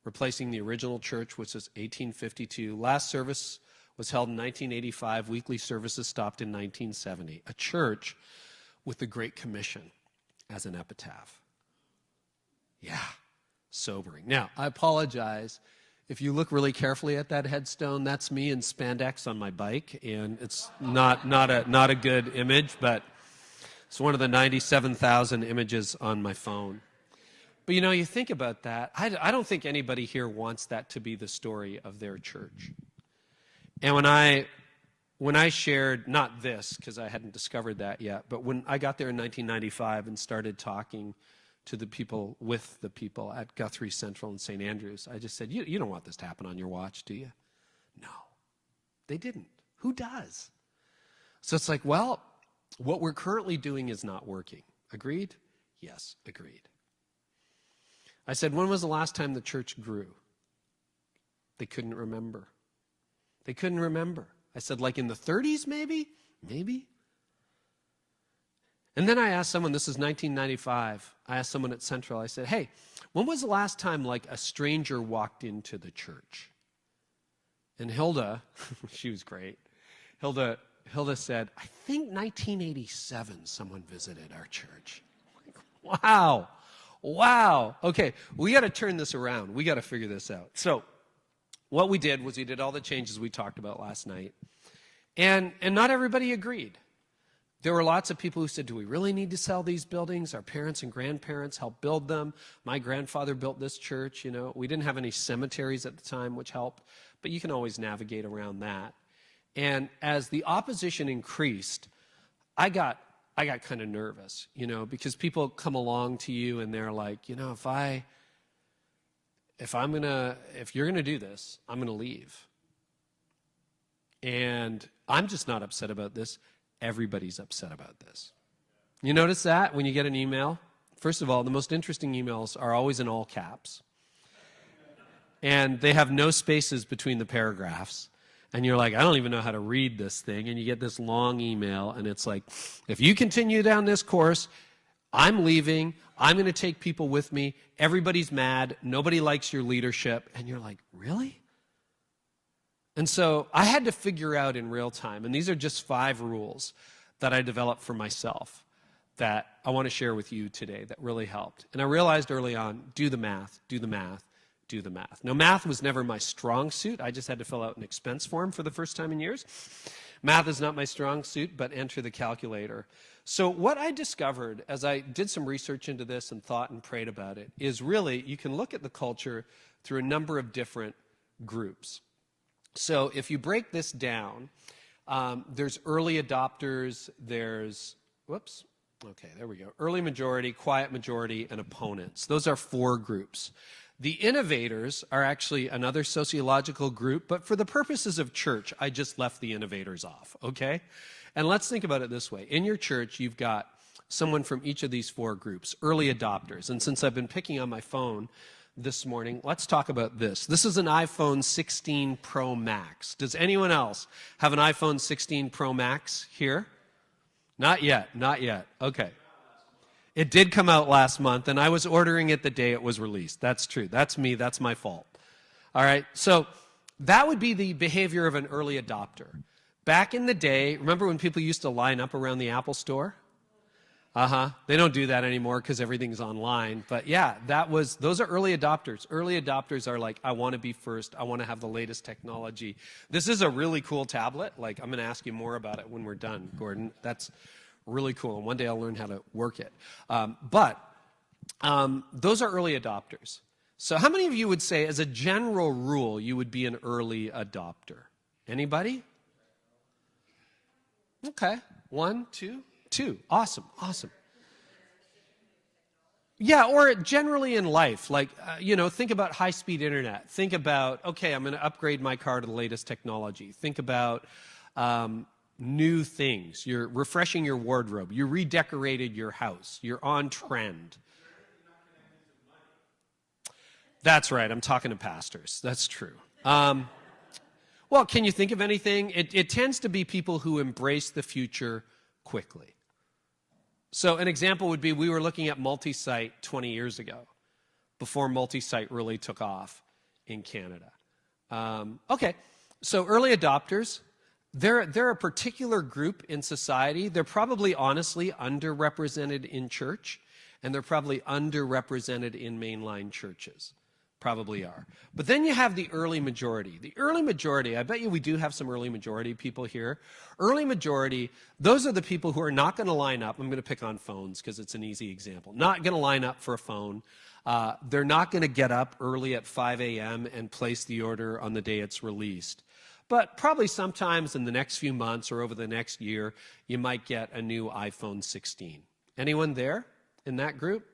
replacing the original church, which was 1852. Last service was held in 1985. Weekly services stopped in 1970. A church with the Great Commission as an epitaph. Yeah, sobering. Now, I apologize. If you look really carefully at that headstone, that's me in spandex on my bike, and it's not a good image, but it's one of the 97,000 images on my phone. But you think about that. I don't think anybody here wants that to be the story of their church. And when I shared, not this, because I hadn't discovered that yet, but when I got there in 1995 and started talking to the people, with the people at Guthrie Central and St. Andrews, I just said, you don't want this to happen on your watch, do you? No, they didn't. Who does? So it's like, well, what we're currently doing is not working. Agreed? Yes, agreed. I said, when was the last time the church grew? They couldn't remember. They couldn't remember. I said, like in the 30s, maybe? Maybe. And then I asked someone, this is 1995, I asked someone at Central, I said, hey, when was the last time like a stranger walked into the church? And Hilda, she was great, Hilda said, I think 1987 someone visited our church. Like, wow. Okay, we got to turn this around. We got to figure this out. So what we did was we did all the changes we talked about last night. And not everybody agreed. There were lots of people who said, do we really need to sell these buildings? Our parents and grandparents helped build them. My grandfather built this church, We didn't have any cemeteries at the time, which helped, but you can always navigate around that. And as the opposition increased, I got kind of nervous, because people come along to you and they're like, if you're gonna do this, I'm gonna leave. And I'm just not upset about this. Everybody's upset about this. You notice that when you get an email? First of all, the most interesting emails are always in all caps. And they have no spaces between the paragraphs. And you're like, I don't even know how to read this thing. And you get this long email, and it's like, if you continue down this course, I'm leaving. I'm going to take people with me. Everybody's mad. Nobody likes your leadership. And you're like, really? And so I had to figure out in real time, and these are just 5 rules that I developed for myself that I want to share with you today that really helped. And I realized early on, do the math. Now, math was never my strong suit. I just had to fill out an expense form for the first time in years. Math is not my strong suit, but enter the calculator. So what I discovered as I did some research into this and thought and prayed about it is really you can look at the culture through a number of different groups. So if you break this down, there's early adopters, early majority, quiet majority, and opponents. Those are 4 groups. The innovators are actually another sociological group, but for the purposes of church, I just left the innovators off, okay? And let's think about it this way. In your church, you've got someone from each of these 4 groups, early adopters. And since I've been picking on my phone this morning, let's talk about this. This is an iPhone 16 Pro Max. Does anyone else have an iPhone 16 Pro Max here? Not yet. Okay. It did come out last month, and I was ordering it the day it was released. That's true. That's me. That's my fault. All right. So that would be the behavior of an early adopter. Back in the day, remember when people used to line up around the Apple store? They don't do that anymore because everything's online. But yeah, those are early adopters. Early adopters are like, I want to be first. I want to have the latest technology. This is a really cool tablet. Like, I'm going to ask you more about it when we're done, Gordon. That's really cool. And one day I'll learn how to work it. But those are early adopters. So how many of you would say, as a general rule, you would be an early adopter? Anybody? Okay. 1, 2. Awesome. Yeah, or generally in life, like, think about high-speed internet. Think about, okay, I'm going to upgrade my car to the latest technology. Think about new things. You're refreshing your wardrobe. You redecorated your house. You're on trend. That's right. I'm talking to pastors. That's true. Well, can you think of anything? It tends to be people who embrace the future quickly. So an example would be we were looking at multi-site 20 years ago, before multi-site really took off in Canada. Okay, so early adopters, they're a particular group in society. They're probably honestly underrepresented in church. and they're probably underrepresented in mainline churches. Probably are. But then you have the early majority. The early majority, I bet you we do have some early majority people here. Early majority, those are the people who are not going to line up. I'm going to pick on phones because it's an easy example. Not going to line up for a phone. They're not going to get up early at 5 a.m. and place the order on the day it's released. But probably sometimes in the next few months or over the next year, you might get a new iPhone 16. Anyone there in that group?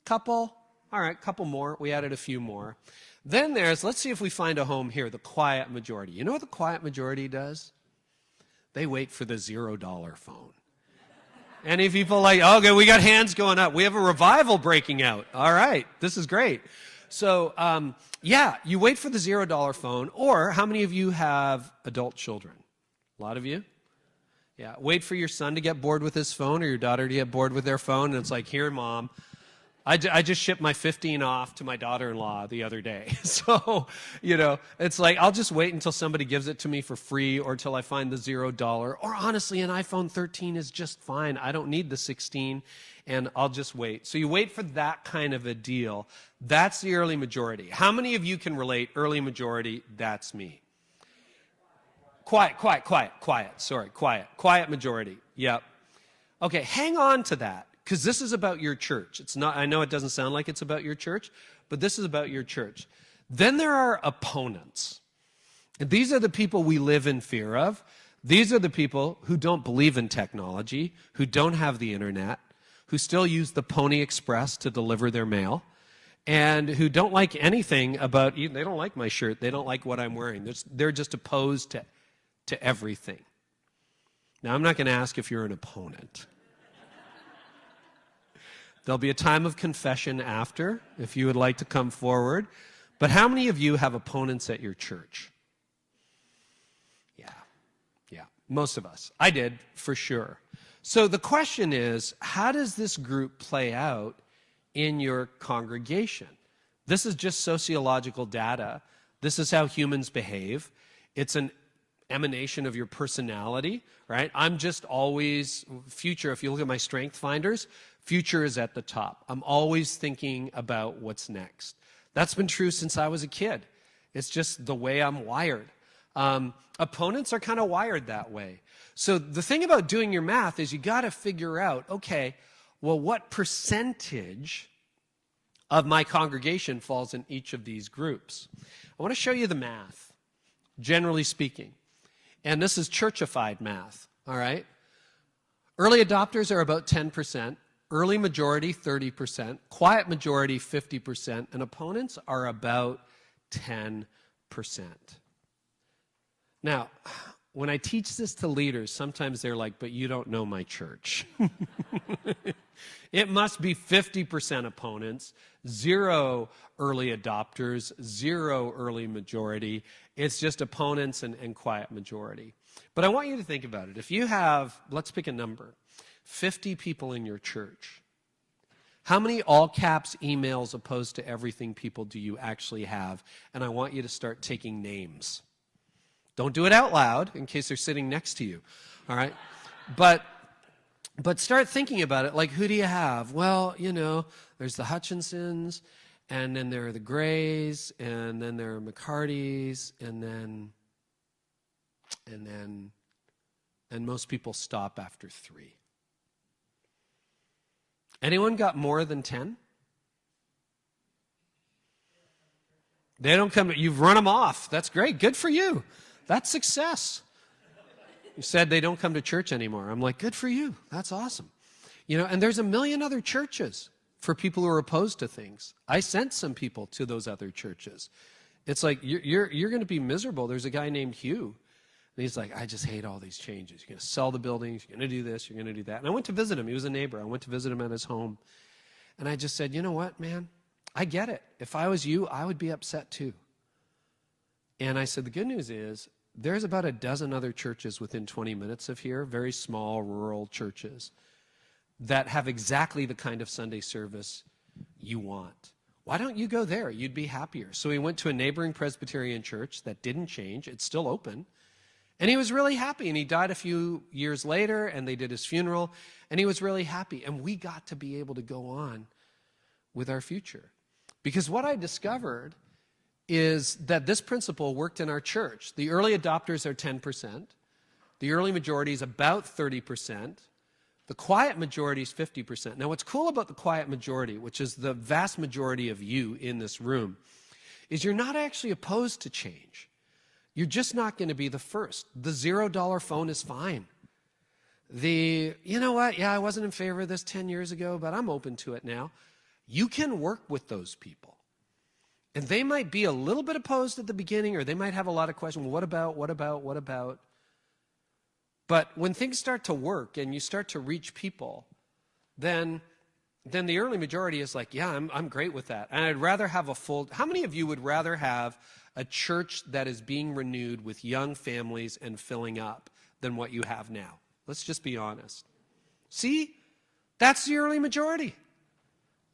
Couple? All right, couple more. We added a few more. Then there's, let's see if we find a home here, the quiet majority. You know what the quiet majority does? They wait for the $0 phone. Any people like, okay, we got hands going up. We have a revival breaking out. All right, this is great. So, yeah, you wait for the $0 phone, or how many of you have adult children? A lot of you? Yeah, wait for your son to get bored with his phone or your daughter to get bored with their phone, and it's like, here, Mom. I just shipped my 15 off to my daughter-in-law the other day. So, it's like, I'll just wait until somebody gives it to me for free or till I find the $0. Or honestly, an iPhone 13 is just fine. I don't need the 16, and I'll just wait. So you wait for that kind of a deal. That's the early majority. How many of you can relate early majority? That's me. Quiet. Sorry, quiet. Quiet majority. Yep. Okay, hang on to that. Because this is about your church. It's not, I know it doesn't sound like it's about your church, but this is about your church. Then there are opponents. And these are the people we live in fear of. These are the people who don't believe in technology, who don't have the internet, who still use the Pony Express to deliver their mail, and who don't like anything about, they don't like my shirt, they don't like what I'm wearing. They're just opposed to everything. Now, I'm not going to ask if you're an opponent. There'll be a time of confession after, if you would like to come forward. But how many of you have opponents at your church? Yeah, most of us. I did, for sure. So the question is, how does this group play out in your congregation? This is just sociological data. This is how humans behave. It's an emanation of your personality, right? I'm just always, future, if you look at my strength finders, future is at the top. I'm always thinking about what's next. That's been true since I was a kid. It's just the way I'm wired. Opponents are kind of wired that way. So the thing about doing your math is you got to figure out, okay, well, what percentage of my congregation falls in each of these groups? I want to show you the math, generally speaking. And this is churchified math, all right? Early adopters are about 10%. Early majority, 30%, quiet majority, 50%, and opponents are about 10%. Now, when I teach this to leaders, sometimes they're like, but you don't know my church. It must be 50% opponents, 0 early adopters, 0 early majority. It's just opponents and quiet majority. But I want you to think about it. If you have, let's pick a number, 50 people in your church. How many all caps emails opposed to everything people do you actually have? And I want you to start taking names. Don't do it out loud in case they're sitting next to you. All right? But start thinking about it. Like, who do you have? Well, there's the Hutchinsons, and then there are the Grays, and then there are McCartys, and most people stop after 3. Anyone got more than 10? They don't come. You've run them off. That's great. Good for you. That's success. You said they don't come to church anymore. I'm like, good for you. That's awesome. And there's a million other churches for people who are opposed to things. I sent some people to those other churches. It's like, you're going to be miserable. There's a guy named Hugh. And he's like, I just hate all these changes. You're going to sell the buildings. You're going to do this. You're going to do that. And I went to visit him. He was a neighbor. I went to visit him at his home. And I just said, you know what, man? I get it. If I was you, I would be upset too. And I said, the good news is there's about a dozen other churches within 20 minutes of here, very small rural churches, that have exactly the kind of Sunday service you want. Why don't you go there? You'd be happier. So we went to a neighboring Presbyterian church that didn't change. It's still open. And he was really happy, and he died a few years later, and they did his funeral, and he was really happy. And we got to be able to go on with our future. Because what I discovered is that this principle worked in our church. The early adopters are 10%. The early majority is about 30%. The quiet majority is 50%. Now, what's cool about the quiet majority, which is the vast majority of you in this room, is you're not actually opposed to change. You're just not going to be the first. The $0 phone is fine. You know what, yeah, I wasn't in favor of this 10 years ago, but I'm open to it now. You can work with those people. And they might be a little bit opposed at the beginning, or they might have a lot of questions. Well, what about? But when things start to work and you start to reach people, then the early majority is like, yeah, I'm great with that. And I'd rather have how many of you would rather have a church that is being renewed with young families and filling up than what you have now? Let's just be honest. See? That's the early majority.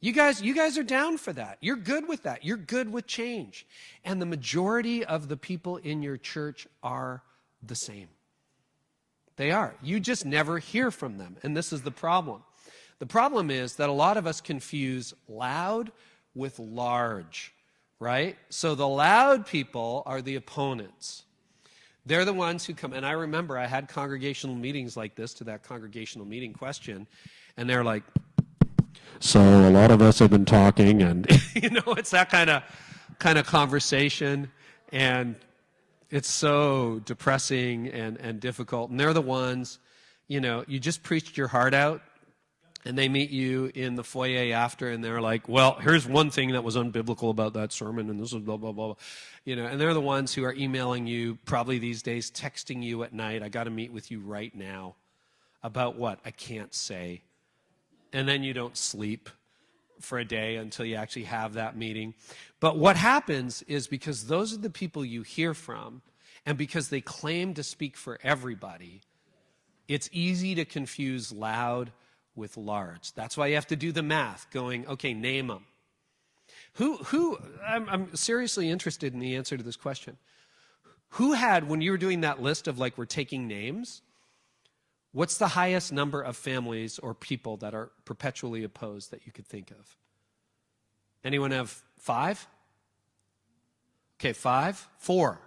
You guys are down for that. You're good with that. You're good with change. And the majority of the people in your church are the same. They are. You just never hear from them. And this is the problem. The problem is that a lot of us confuse loud with large, right? So the loud people are the opponents. They're the ones who come. And I remember I had congregational meetings like this, to that congregational meeting question, and they're like, so a lot of us have been talking, and it's that kind of conversation, and it's so depressing and difficult. And they're the ones, you just preached your heart out, and they meet you in the foyer after, and they're like, well, here's one thing that was unbiblical about that sermon, and this is blah, blah, blah. And they're the ones who are emailing you, probably these days, texting you at night, I got to meet with you right now. About what? I can't say. And then you don't sleep for a day until you actually have that meeting. But what happens is, because those are the people you hear from, and because they claim to speak for everybody, it's easy to confuse loud with large. That's why you have to do the math, going, okay, name them. I'm seriously interested in the answer to this question. Who had, when you were doing that list of, like, we're taking names, what's the highest number of families or people that are perpetually opposed that you could think of? Anyone have 5? Okay, 5? 4.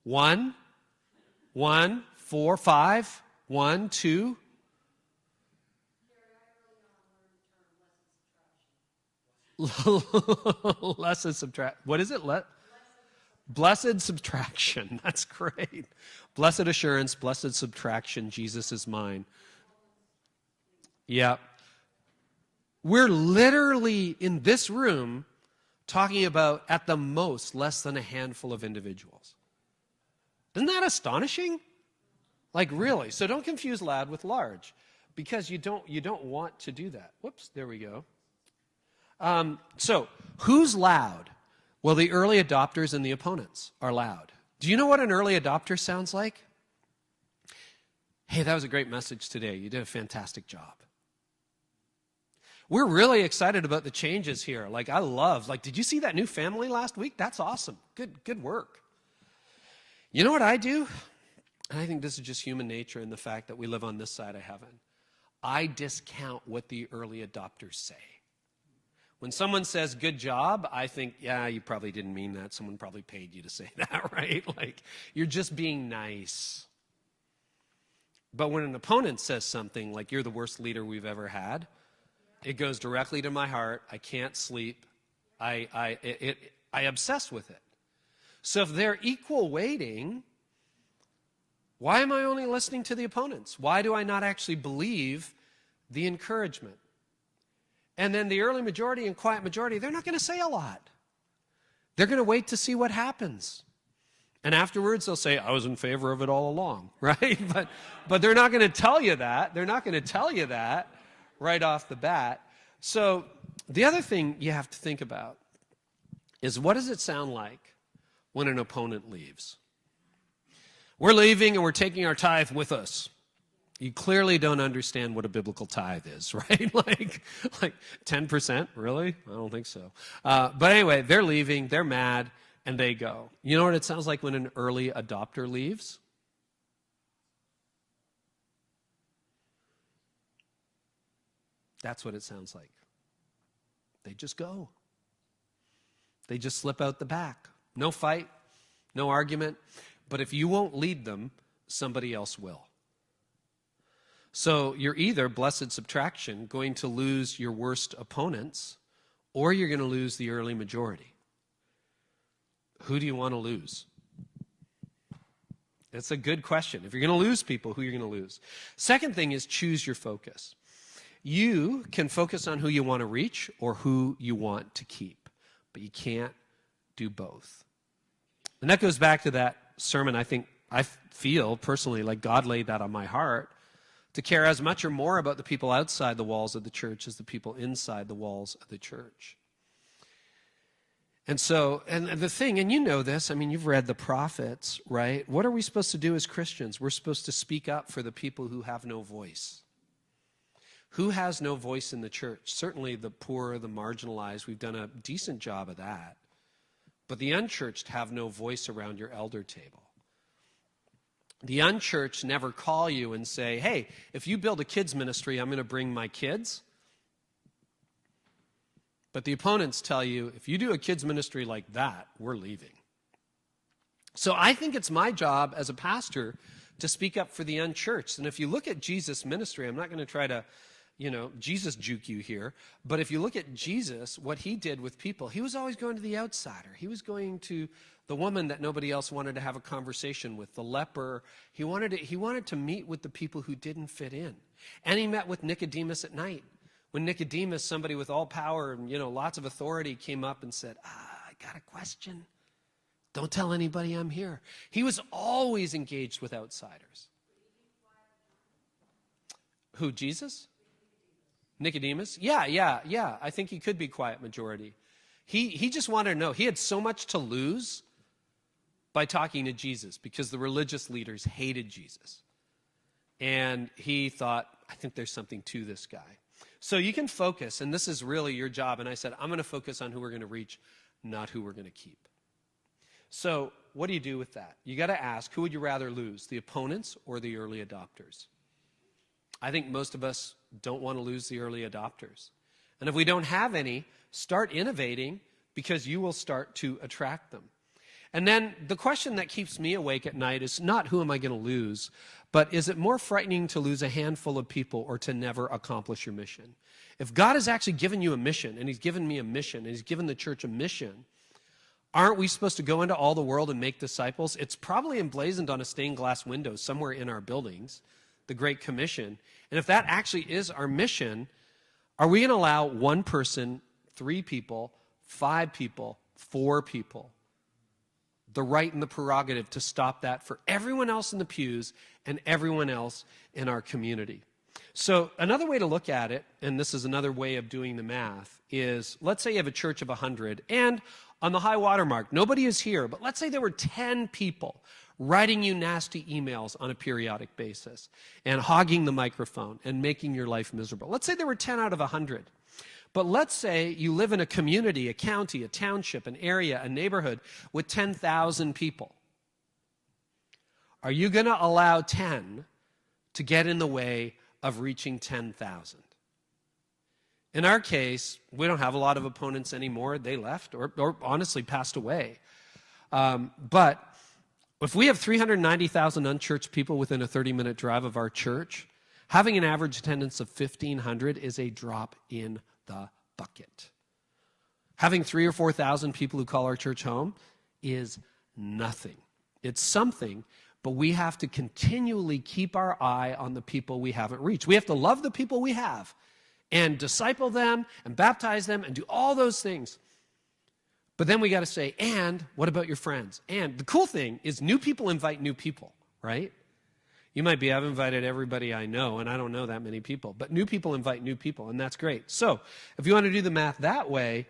1, 4, 5. 1, 2. Lesson subtraction. What is it? Blessed subtraction. That's great. Blessed assurance, blessed subtraction, Jesus is mine. Yeah. We're literally in this room talking about, at the most, less than a handful of individuals. Isn't that astonishing? Like, really. So don't confuse loud with large, because you don't want to do that. Whoops, there we go. So who's loud? Well, the early adopters and the opponents are loud. Do you know what an early adopter sounds like? Hey, that was a great message today. You did a fantastic job. We're really excited about the changes here. Did you see that new family last week? That's awesome. Good work. You know what I do? And I think this is just human nature and the fact that we live on this side of heaven. I discount what the early adopters say. When someone says, good job, I think, yeah, you probably didn't mean that. Someone probably paid you to say that, right? Like, you're just being nice. But when an opponent says something like, you're the worst leader we've ever had, it goes directly to my heart. I can't sleep. I obsess with it. So if they're equal weighting, why am I only listening to the opponents? Why do I not actually believe the encouragement? And then the early majority and quiet majority, they're not going to say a lot. They're going to wait to see what happens. And afterwards, they'll say, I was in favor of it all along, right? But they're not going to tell you that. They're not going to tell you that right off the bat. So the other thing you have to think about is, what does it sound like when an opponent leaves? We're leaving and we're taking our tithe with us. You clearly don't understand what a biblical tithe is, right? like 10%? Really? I don't think so. But anyway, they're leaving, they're mad, and they go. You know what it sounds like when an early adopter leaves? That's what it sounds like. They just go. They just slip out the back. No fight, no argument. But if you won't lead them, somebody else will. So you're either, blessed subtraction, going to lose your worst opponents, or you're going to lose the early majority. Who do you want to lose? It's a good question. If you're going to lose people, who are you going to lose? Second thing is choose your focus. You can focus on who you want to reach or who you want to keep, but you can't do both. And that goes back to that sermon. I feel personally like God laid that on my heart to care as much or more about the people outside the walls of the church as the people inside the walls of the church. And so, and the thing, and you know this, I mean, you've read the prophets, right? What are we supposed to do as Christians? We're supposed to speak up for the people who have no voice. Who has no voice in the church? Certainly the poor, the marginalized. We've done a decent job of that. But the unchurched have no voice around your elder table. The unchurched never call you and say, hey, if you build a kids ministry, I'm going to bring my kids. But the opponents tell you, if you do a kids ministry like that, we're leaving. So I think it's my job as a pastor to speak up for the unchurched. And if you look at Jesus' ministry, I'm not going to try to, Jesus juke you here. But if you look at Jesus, what he did with people, he was always going to the outsider. He was going to the woman that nobody else wanted to have a conversation with, the leper. He wanted to meet with the people who didn't fit in. And he met with Nicodemus at night. When Nicodemus, somebody with all power and, lots of authority, came up and said, I got a question. Don't tell anybody I'm here. He was always engaged with outsiders. Who, Jesus? Nicodemus? Yeah. I think he could be quiet majority. He just wanted to know. He had so much to lose by talking to Jesus because the religious leaders hated Jesus. And he thought, I think there's something to this guy. So you can focus, and this is really your job. And I said, I'm going to focus on who we're going to reach, not who we're going to keep. So what do you do with that? You got to ask, who would you rather lose, the opponents or the early adopters? I think most of us don't want to lose the early adopters. And if we don't have any, start innovating because you will start to attract them. And then the question that keeps me awake at night is not who am I going to lose, but is it more frightening to lose a handful of people or to never accomplish your mission? If God has actually given you a mission, and he's given me a mission, and he's given the church a mission, aren't we supposed to go into all the world and make disciples? It's probably emblazoned on a stained glass window somewhere in our buildings, the Great Commission. And if that actually is our mission, are we going to allow one person, 3 people, 5 people, 4 people, the right and the prerogative to stop that for everyone else in the pews and everyone else in our community? So another way to look at it, and this is another way of doing the math, is let's say you have a church of 100, and on the high water mark, nobody is here, but let's say there were 10 people writing you nasty emails on a periodic basis and hogging the microphone and making your life miserable. Let's say there were 10 out of 100. But let's say you live in a community, a county, a township, an area, a neighborhood with 10,000 people. Are you going to allow 10 to get in the way of reaching 10,000? In our case, we don't have a lot of opponents anymore. They left or honestly passed away. But if we have 390,000 unchurched people within a 30-minute drive of our church, having an average attendance of 1,500 is a drop in the bucket. Having 3,000 or 4,000 people who call our church home is nothing. It's something, but we have to continually keep our eye on the people we haven't reached. We have to love the people we have and disciple them and baptize them and do all those things. But then we got to say, and what about your friends? And the cool thing is new people invite new people, right? You might be, I've invited everybody I know, and I don't know that many people. But new people invite new people, and that's great. So if you want to do the math that way,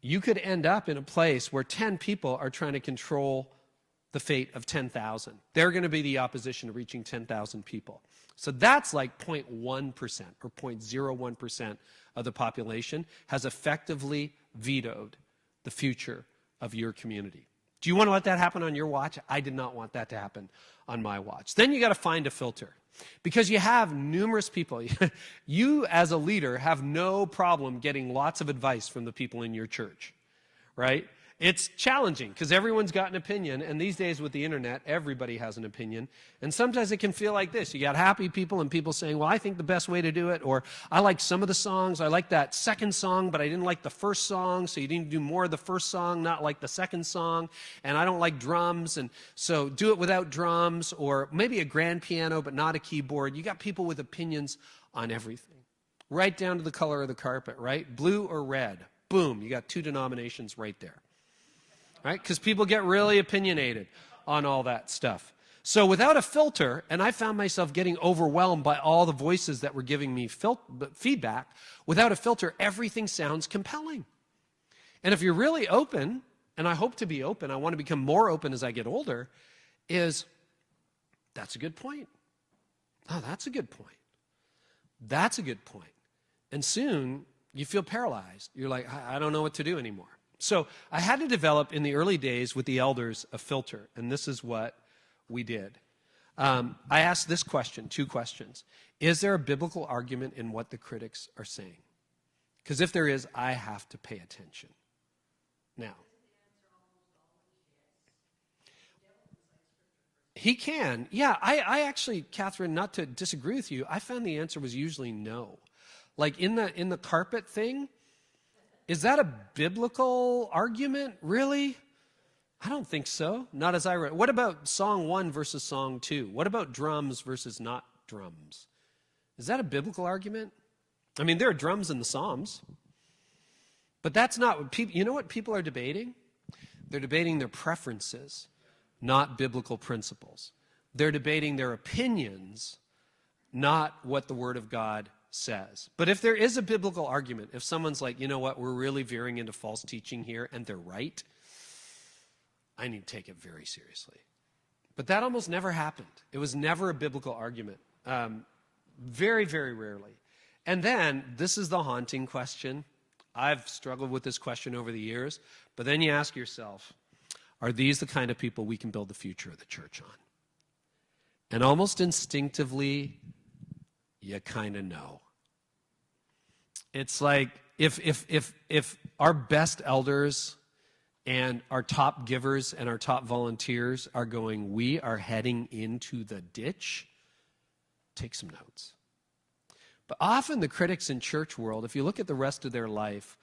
you could end up in a place where 10 people are trying to control the fate of 10,000. They're going to be the opposition to reaching 10,000 people. So that's like 0.1% or 0.01% of the population has effectively vetoed the future of your community. Do you want to let that happen on your watch? I did not want that to happen on my watch. Then you got to find a filter, because you have numerous people. You as a leader have no problem getting lots of advice from the people in your church, right? It's challenging because everyone's got an opinion, and these days with the internet, everybody has an opinion. And sometimes it can feel like this. You got happy people and people saying, well, I think the best way to do it, or I like some of the songs. I like that second song, but I didn't like the first song, so you need to do more of the first song, not like the second song. And I don't like drums, and so do it without drums, or maybe a grand piano, but not a keyboard. You got people with opinions on everything, right down to the color of the carpet, right? Blue or red. Boom, you got two denominations right there. Right? Because people get really opinionated on all that stuff. So without a filter, and I found myself getting overwhelmed by all the voices that were giving me feedback, without a filter, everything sounds compelling. And if you're really open, and I hope to be open, I want to become more open as I get older, that's a good point. Oh, that's a good point. That's a good point. And soon, you feel paralyzed. You're like, I don't know what to do anymore. So I had to develop in the early days with the elders a filter, and this is what we did. I asked this question, two questions. Is there a biblical argument in what the critics are saying? Because if there is, I have to pay attention. Now, he can. Yeah, I actually, Catherine, not to disagree with you, I found the answer was usually no. Like in the carpet thing, is that a biblical argument, really? I don't think so. Not as I read. What about song 1 versus song 2? What about drums versus not drums? Is that a biblical argument? I mean, there are drums in the Psalms. But that's not what people, you know what people are debating? They're debating their preferences, not biblical principles. They're debating their opinions, not what the Word of God says. But if there is a biblical argument, if someone's like, you know what, we're really veering into false teaching here, and they're right, I need to take it very seriously. But that almost never happened. It was never a biblical argument. Very, very rarely. And then, this is the haunting question. I've struggled with this question over the years, but then you ask yourself, are these the kind of people we can build the future of the church on? And almost instinctively, you kind of know. It's like if our best elders and our top givers and our top volunteers are going, we are heading into the ditch, take some notes. But often the critics in church world, if you look at the rest of their life,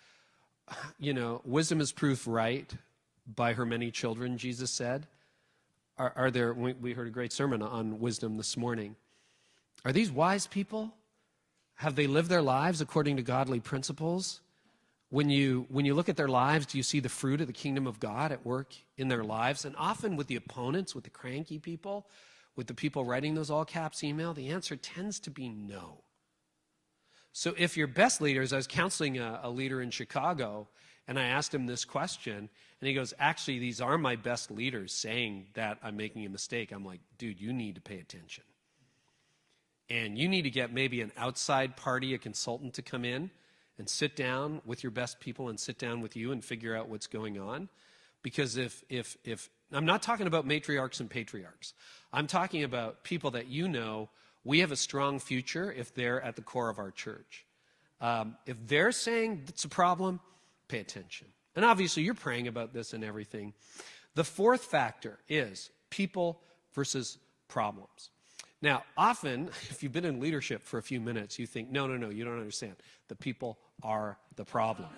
you know, wisdom is proved right by her many children, Jesus said. Are there, we heard a great sermon on wisdom this morning. Are these wise people? Have they lived their lives according to godly principles? When you look at their lives, do you see the fruit of the kingdom of God at work in their lives? And often with the opponents, with the cranky people, with the people writing those all caps email, the answer tends to be no. So if your best leaders, I was counseling a leader in Chicago, and I asked him this question, and he goes, actually, these are my best leaders saying that I'm making a mistake. I'm like, dude, you need to pay attention. And you need to get maybe an outside party, a consultant to come in and sit down with your best people and sit down with you and figure out what's going on. Because if I'm not talking about matriarchs and patriarchs. I'm talking about people that you know, we have a strong future if they're at the core of our church. If they're saying it's a problem, pay attention. And obviously you're praying about this and everything. The fourth factor is people versus problems. Now, often, if you've been in leadership for a few minutes, you think, no, you don't understand. The people are the problem.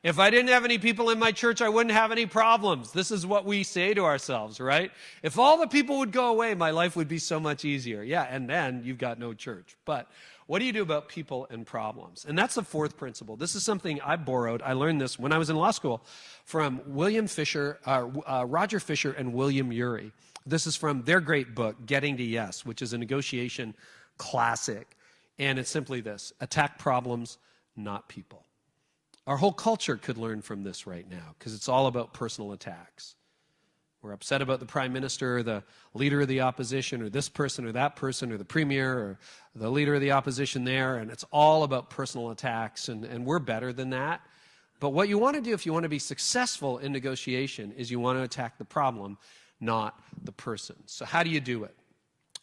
If I didn't have any people in my church, I wouldn't have any problems. This is what we say to ourselves, right? If all the people would go away, my life would be so much easier. Yeah, and then you've got no church. But what do you do about people and problems? And that's the fourth principle. This is something I borrowed. I learned this when I was in law school from Roger Fisher and William Ury. This is from their great book, Getting to Yes, which is a negotiation classic. And it's simply this: attack problems, not people. Our whole culture could learn from this right now because it's all about personal attacks. We're upset about the prime minister or the leader of the opposition or this person or that person or the premier or the leader of the opposition there, and it's all about personal attacks, and we're better than that. But what you want to do if you want to be successful in negotiation is you want to attack the problem, not the person. So how do you do it?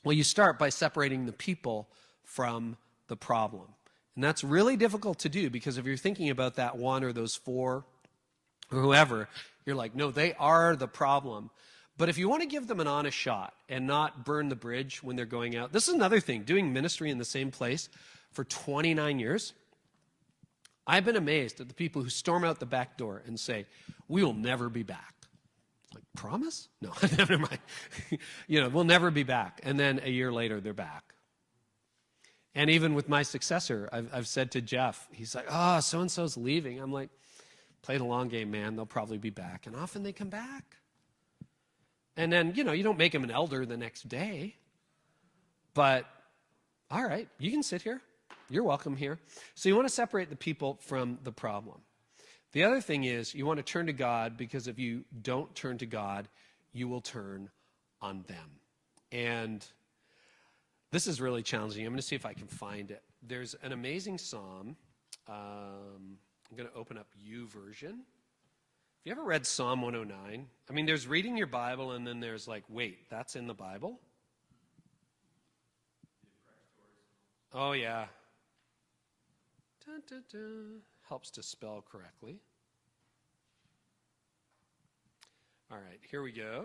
Well, you start by separating the people from the problem. And that's really difficult to do because if you're thinking about that one or those four or whoever, you're like, no, they are the problem. But if you want to give them an honest shot and not burn the bridge when they're going out, this is another thing, doing ministry in the same place for 29 years, I've been amazed at the people who storm out the back door and say, we will never be back. Like, promise? No, never mind. We'll never be back. And then a year later, they're back. And even with my successor, I've said to Jeff, he's like, oh, so-and-so's leaving. I'm like, play the long game, man. They'll probably be back. And often they come back. And then, you don't make them an elder the next day. But, all right, you can sit here. You're welcome here. So you want to separate the people from the problem. The other thing is you want to turn to God, because if you don't turn to God, you will turn on them. And this is really challenging. I'm going to see if I can find it. There's an amazing psalm. I'm going to open up YouVersion. Have you ever read Psalm 109? I mean, there's reading your Bible, and then there's like, wait, that's in the Bible? Oh, yeah. Dun, dun, dun. Helps to spell correctly. All right, here we go.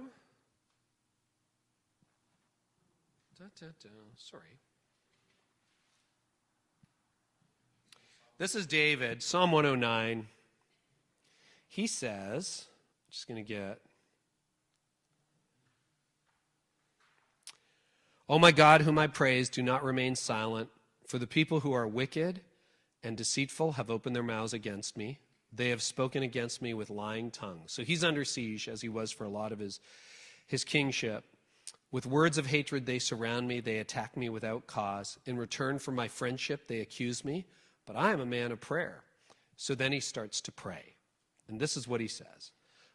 Dun, dun, dun. Sorry. This is David, Psalm 109. He says, I'm just going to get, "O my God, whom I praise, do not remain silent, for the people who are wicked and deceitful have opened their mouths against me. They have spoken against me with lying tongues." So he's under siege, as he was for a lot of his kingship. "With words of hatred they surround me. They attack me without cause. In return for my friendship they accuse me, but I am a man of prayer." So then he starts to pray. And this is what he says.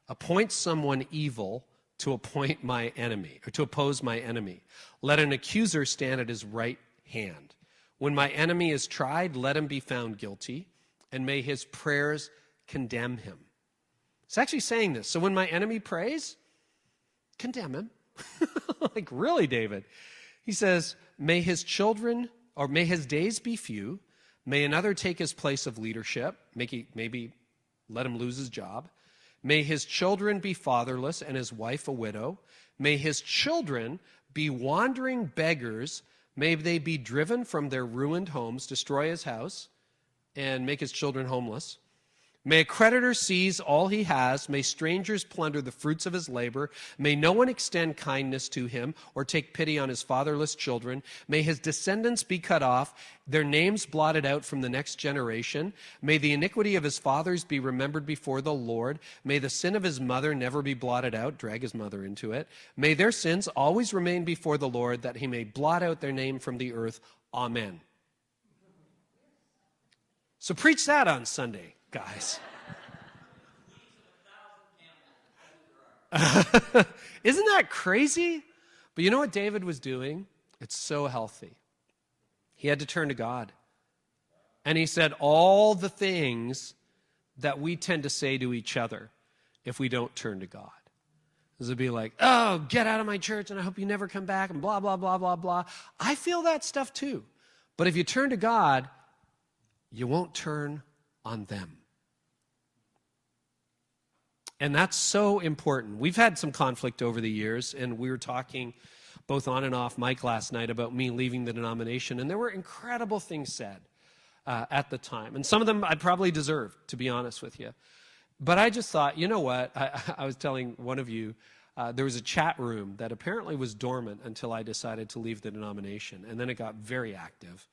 "Appoint someone evil to appoint my enemy, or to oppose my enemy. Let an accuser stand at his right hand. When my enemy is tried, let him be found guilty, and may his prayers condemn him." It's actually saying this. So when my enemy prays, condemn him. Like, really, David? He says, may his children, or may his days be few. May another take his place of leadership. Maybe let him lose his job. May his children be fatherless and his wife a widow. May his children be wandering beggars. May they be driven from their ruined homes, destroy his house, and make his children homeless. May a creditor seize all he has. May strangers plunder the fruits of his labor. May no one extend kindness to him or take pity on his fatherless children. May his descendants be cut off, their names blotted out from the next generation. May the iniquity of his fathers be remembered before the Lord. May the sin of his mother never be blotted out. Drag his mother into it. May their sins always remain before the Lord, that he may blot out their name from the earth. Amen. So preach that on Sunday, guys. Isn't that crazy? But you know what David was doing? It's so healthy. He had to turn to God. And he said all the things that we tend to say to each other if we don't turn to God. This would be like, oh, get out of my church and I hope you never come back and blah, blah, blah, blah, blah. I feel that stuff too. But if you turn to God, you won't turn on them. And that's so important. We've had some conflict over the years, and we were talking both on and off mic last night about me leaving the denomination, and there were incredible things said at the time. And some of them I probably deserved, to be honest with you. But I just thought, you know what? I was telling one of you, there was a chat room that apparently was dormant until I decided to leave the denomination, and then it got very active.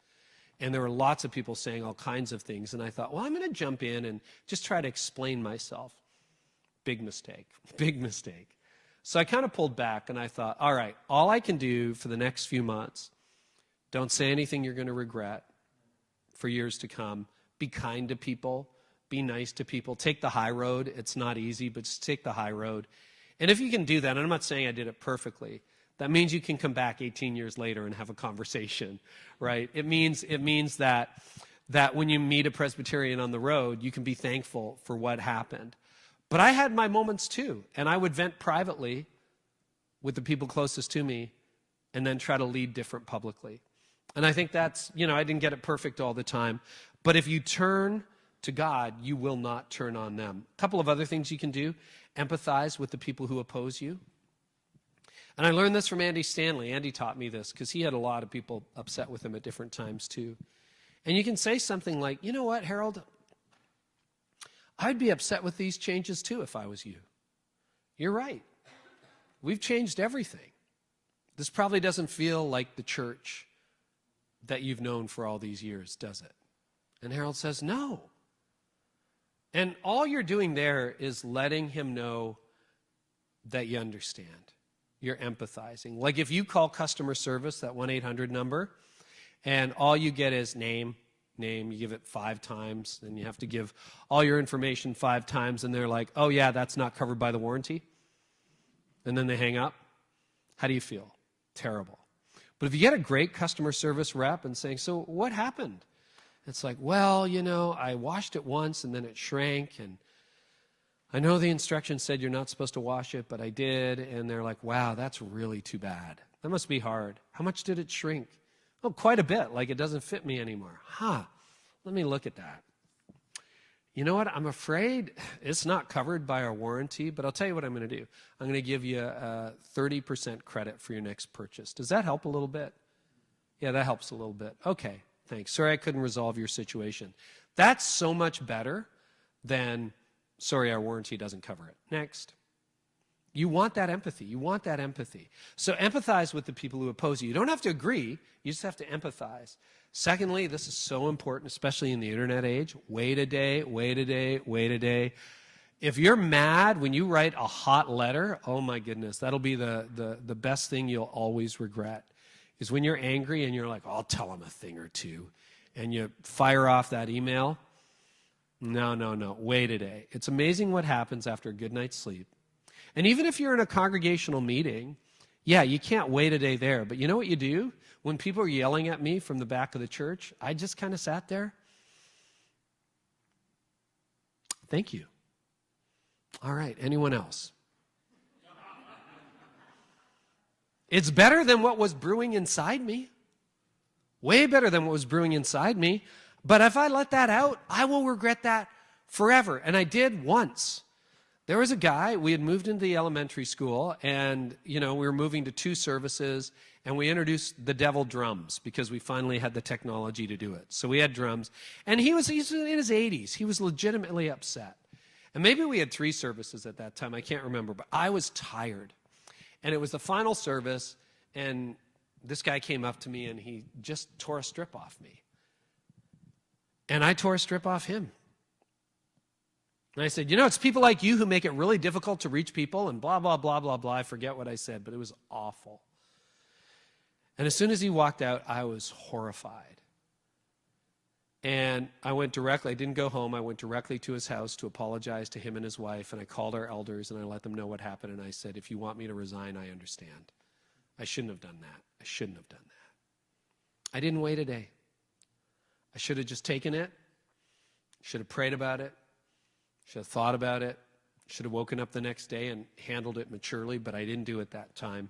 And there were lots of people saying all kinds of things, and I thought, well, I'm going to jump in and just try to explain myself. Big mistake, big mistake. So I kind of pulled back and I thought, all right, all I can do for the next few months, don't say anything you're going to regret for years to come. Be kind to people. Be nice to people. Take the high road. It's not easy, but just take the high road. And if you can do that, and I'm not saying I did it perfectly, that means you can come back 18 years later and have a conversation, right? It means that that when you meet a Presbyterian on the road, you can be thankful for what happened. But I had my moments too, and I would vent privately with the people closest to me and then try to lead different publicly. And I think that's, I didn't get it perfect all the time. But if you turn to God, you will not turn on them. A couple of other things you can do. Empathize with the people who oppose you. And I learned this from Andy Stanley. Andy taught me this because he had a lot of people upset with him at different times too. And you can say something like, you know what, Harold? I'd be upset with these changes too if I was you. You're right. We've changed everything. This probably doesn't feel like the church that you've known for all these years, does it? And Harold says, no. And all you're doing there is letting him know that you understand. You're empathizing. Like if you call customer service, that 1-800 number, and all you get is name, you give it 5 times, and you have to give all your information 5 times, and they're like, oh yeah, that's not covered by the warranty. And then they hang up. How do you feel? Terrible. But if you get a great customer service rep and saying, so what happened? It's like, well, I washed it once and then it shrank, and I know the instructions said you're not supposed to wash it, but I did. And they're like, wow, that's really too bad. That must be hard. How much did it shrink? Oh, quite a bit. Like it doesn't fit me anymore. Let me look at that. You know what? I'm afraid it's not covered by our warranty, but I'll tell you what I'm going to do. I'm going to give you 30% credit for your next purchase. Does that help a little bit? Yeah, that helps a little bit. Okay, thanks. Sorry I couldn't resolve your situation. That's so much better than, sorry, our warranty doesn't cover it. Next. You want that empathy. You want that empathy. So empathize with the people who oppose you. You don't have to agree. You just have to empathize. Secondly, this is so important, especially in the internet age. Wait a day, wait a day, wait a day. If you're mad when you write a hot letter, oh my goodness, that'll be the best thing you'll always regret. Is when you're angry and you're like, I'll tell them a thing or two, and you fire off that email. No, wait a day. It's amazing what happens after a good night's sleep. And even if you're in a congregational meeting, yeah, you can't wait a day there. But you know what you do? When people are yelling at me from the back of the church, I just kind of sat there. Thank you. All right, anyone else? It's better than what was brewing inside me. Way better than what was brewing inside me. But if I let that out, I will regret that forever. And I did once. There was a guy, we had moved into the elementary school, and, we were moving to 2 services, and we introduced the devil drums because we finally had the technology to do it. So we had drums, and he's in his 80s. He was legitimately upset. And maybe we had 3 services at that time. I can't remember, but I was tired. And it was the final service, and this guy came up to me, and he just tore a strip off me. And I tore a strip off him. And I said, it's people like you who make it really difficult to reach people, and blah, blah, blah, blah, blah. I forget what I said, but it was awful. And as soon as he walked out, I was horrified. And I didn't go home. I went directly to his house to apologize to him and his wife, and I called our elders, and I let them know what happened, and I said, if you want me to resign, I understand. I shouldn't have done that. I shouldn't have done that. I didn't wait a day. I should have just taken it, should have prayed about it, should have thought about it, should have woken up the next day and handled it maturely, but I didn't do it that time.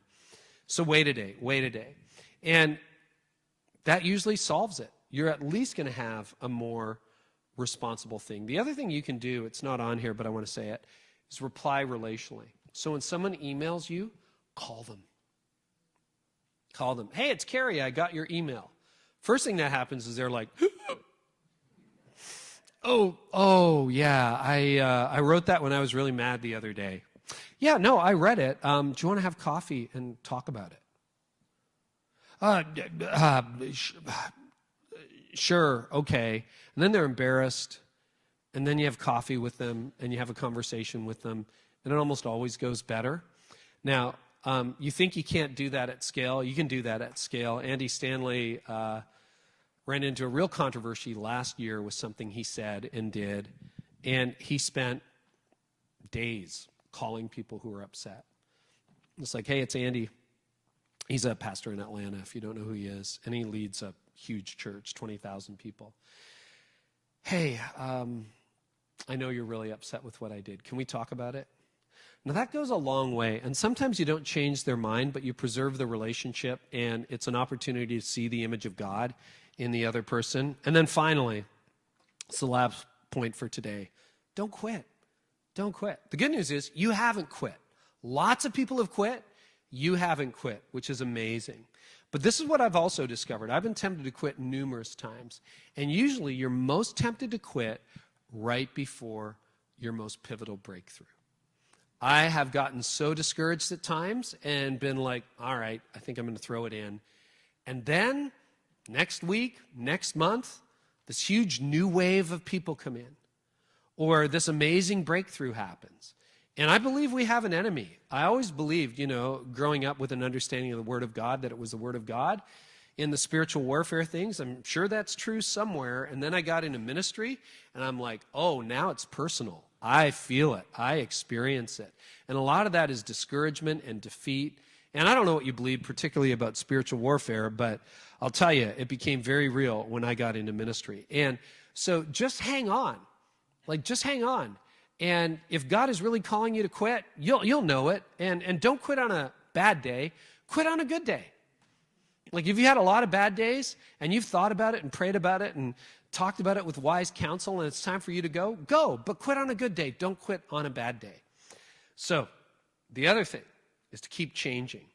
So wait a day. And that usually solves it. You're at least going to have a more responsible thing. The other thing you can do, it's not on here, but I want to say it, is reply relationally. So when someone emails you, call them. Call them. Hey, it's Cary. I got your email. First thing that happens is they're like, oh, yeah, I wrote that when I was really mad the other day. Yeah, no, I read it. Do you want to have coffee and talk about it? Sure, okay. And then they're embarrassed, and then you have coffee with them, and you have a conversation with them, and it almost always goes better. Now, you think you can't do that at scale. You can do that at scale. Andy Stanley ran into a real controversy last year with something he said and did, and he spent days calling people who were upset. It's like, hey, it's Andy. He's a pastor in Atlanta, if you don't know who he is, and he leads a huge church, 20,000 people. hey, I know you're really upset with what I did. Can we talk about it? Now, that goes a long way. And sometimes you don't change their mind, but you preserve the relationship, and it's an opportunity to see the image of God in the other person. And then finally, it's the last point for today. Don't quit. Don't quit. The good news is you haven't quit. Lots of people have quit. You haven't quit, which is amazing. But this is what I've also discovered. I've been tempted to quit numerous times. And usually you're most tempted to quit right before your most pivotal breakthrough. I have gotten so discouraged at times and been like, all right, I think I'm going to throw it in. And then next week, next month, this huge new wave of people come in. Or this amazing breakthrough happens. And I believe we have an enemy. I always believed, growing up with an understanding of the Word of God, that it was the Word of God. In the spiritual warfare things, I'm sure that's true somewhere. And then I got into ministry, and I'm like, oh, now it's personal. I feel it. I experience it. And a lot of that is discouragement and defeat. And I don't know what you believe, particularly about spiritual warfare, but I'll tell you, it became very real when I got into ministry. And so just hang on. Just hang on. And if God is really calling you to quit, you'll know it. And don't quit on a bad day. Quit on a good day. If you had a lot of bad days and you've thought about it and prayed about it and talked about it with wise counsel and it's time for you to go, go. But quit on a good day. Don't quit on a bad day. So the other thing is to keep changing.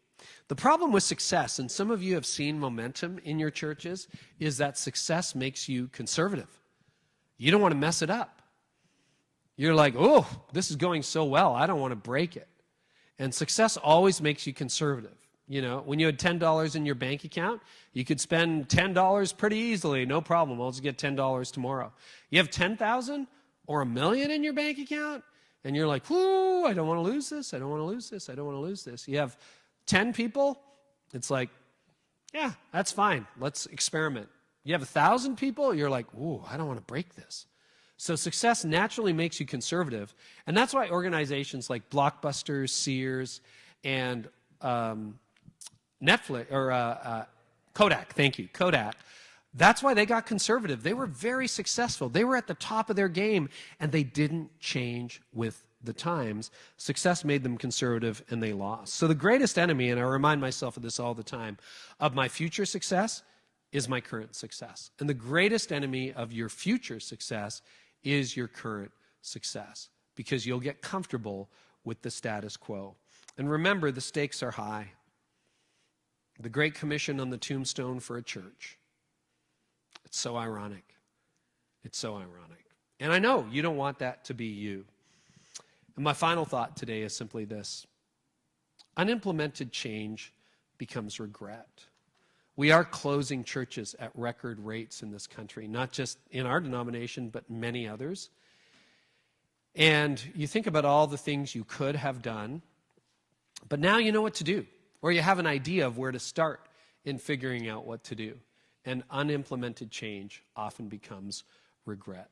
The problem with success, and some of you have seen momentum in your churches, is that success makes you conservative. You don't want to mess it up. You're like, oh, this is going so well, I don't want to break it. And success always makes you conservative. When you had $10 in your bank account, you could spend $10 pretty easily, no problem. I'll just get $10 tomorrow. You have $10,000 or $1 million in your bank account, and you're like, whoo, I don't want to lose this, I don't want to lose this, I don't want to lose this. You have 10 people, it's like, yeah, that's fine, let's experiment. You have 1,000 people, you're like, ooh, I don't want to break this. So success naturally makes you conservative, and that's why organizations like Blockbuster, Sears, and Netflix, or Kodak, thank you, Kodak. That's why they got conservative. They were very successful. They were at the top of their game, and they didn't change with the times. Success made them conservative, and they lost. So the greatest enemy, and I remind myself of this all the time, of my future success is my current success. And the greatest enemy of your future success is your current success, because you'll get comfortable with the status quo. And remember, the stakes are high. The Great Commission on the tombstone for a church. It's so ironic. It's so ironic. And I know you don't want that to be you. And my final thought today is simply this. Unimplemented change becomes regret. We are closing churches at record rates in this country, not just in our denomination, but many others. And you think about all the things you could have done, but now you know what to do, or you have an idea of where to start in figuring out what to do. And unimplemented change often becomes regret.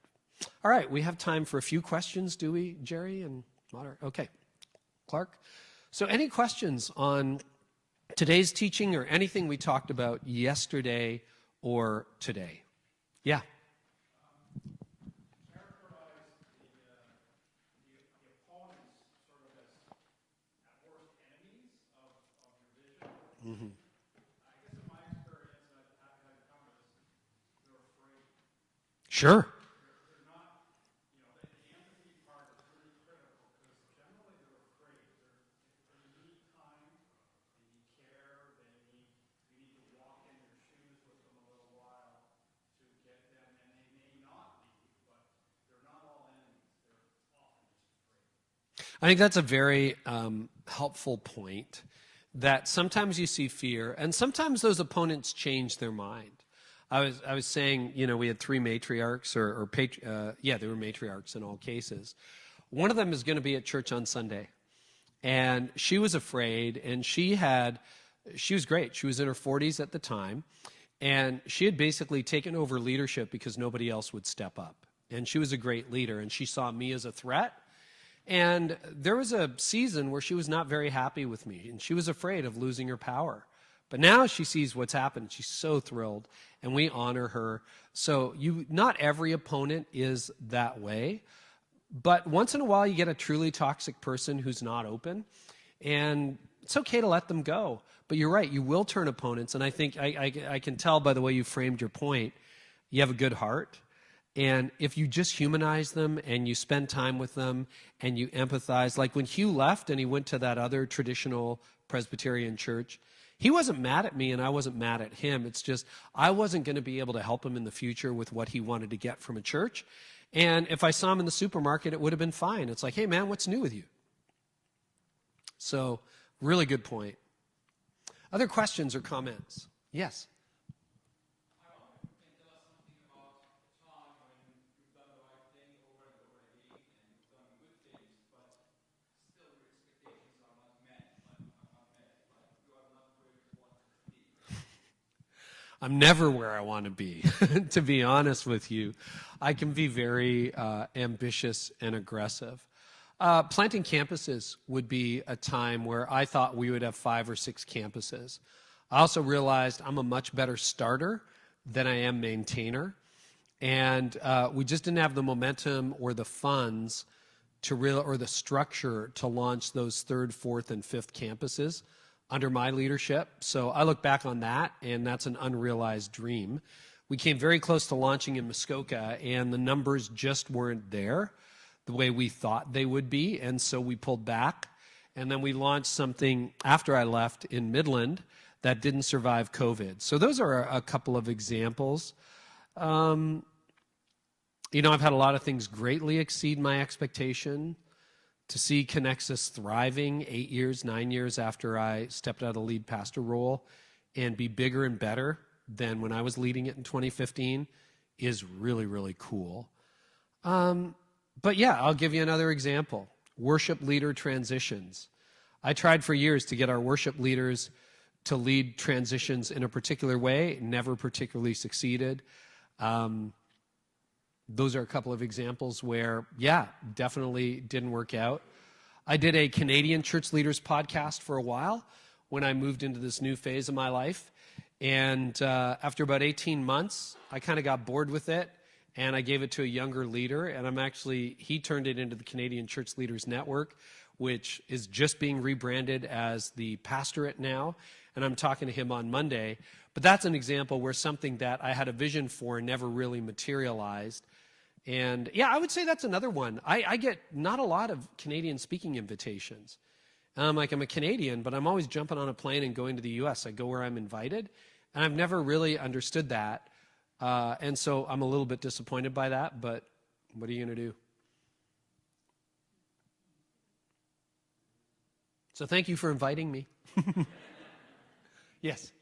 All right, we have time for a few questions, do we, Jerry and Moderate? Okay, Clark. So any questions on today's teaching or anything we talked about yesterday or today? Yeah.
Characterize the opponents sort of as at worst enemies of your vision.
Mm-hmm.
I guess in my experience, and I've had come to this, they're afraid.
Sure.
They're not, the empathy part is really critical because generally they're afraid. They need time, they need care, you need to walk in your shoes with them a little while to get them, and they may not be, but they're not all enemies. They're often just afraid.
I think that's a very helpful point, that sometimes you see fear, and sometimes those opponents change their mind. I was saying, we had 3 matriarchs, they were matriarchs in all cases. One of them is going to be at church on Sunday, and she was afraid, and she was great. She was in her 40s at the time, and she had basically taken over leadership because nobody else would step up. And she was a great leader, and she saw me as a threat. And there was a season where she was not very happy with me, and she was afraid of losing her power. But now she sees what's happened. She's so thrilled, and we honor her. So not every opponent is that way, but once in a while you get a truly toxic person who's not open, and it's okay to let them go. But you're right, you will turn opponents, and I think I can tell by the way you framed your point, you have a good heart. And if you just humanize them and you spend time with them and you empathize, like when Hugh left and he went to that other traditional Presbyterian church, he wasn't mad at me and I wasn't mad at him. It's just I wasn't going to be able to help him in the future with what he wanted to get from a church. And if I saw him in the supermarket, it would have been fine. It's like, hey, man, what's new with you? So, really good point. Other questions or comments? Yes?
I wonder if you can tell us something about a time when you've done the right thing over and over again and you've done good things, but still your expectations are not met. Like you are not where you want to be.
I'm never where I want to be, to be honest with you. I can be very ambitious and aggressive. Planting campuses would be a time where I thought we would have 5 or 6 campuses. I also realized I'm a much better starter than I am maintainer. And we just didn't have the momentum or the funds or the structure to launch those 3rd, 4th, and 5th campuses under my leadership. So I look back on that, and that's an unrealized dream. We came very close to launching in Muskoka, and the numbers just weren't there the way we thought they would be, and so we pulled back. And then we launched something after I left in Midland that didn't survive COVID. So those are a couple of examples. I've had a lot of things greatly exceed my expectation. To see Connexus thriving 8 years, 9 years after I stepped out of the lead pastor role and be bigger and better than when I was leading it in 2015 is really, really cool. But yeah, I'll give you another example. Worship leader transitions. I tried for years to get our worship leaders to lead transitions in a particular way, never particularly succeeded. Those are a couple of examples where, yeah, definitely didn't work out. I did a Canadian church leaders podcast for a while when I moved into this new phase of my life. And after about 18 months, I kind of got bored with it. And I gave it to a younger leader, and he turned it into the Canadian Church Leaders Network, which is just being rebranded as the pastorate now, and I'm talking to him on Monday. But that's an example where something that I had a vision for never really materialized. And yeah, I would say that's another one. I get not a lot of Canadian speaking invitations. And I'm a Canadian, but I'm always jumping on a plane and going to the U.S. I go where I'm invited, and I've never really understood that. And so I'm a little bit disappointed by that, but what are you going to do? So thank you for inviting me. Yes.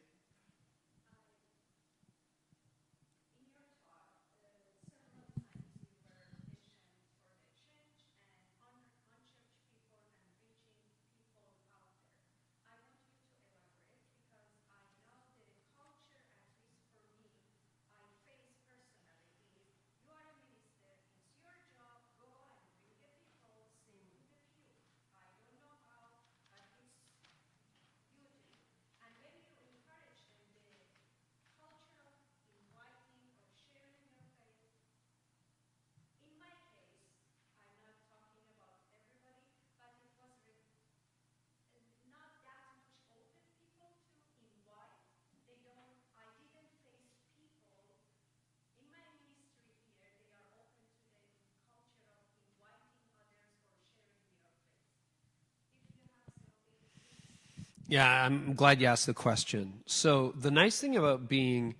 Yeah, I'm glad you asked the question. So the nice thing about being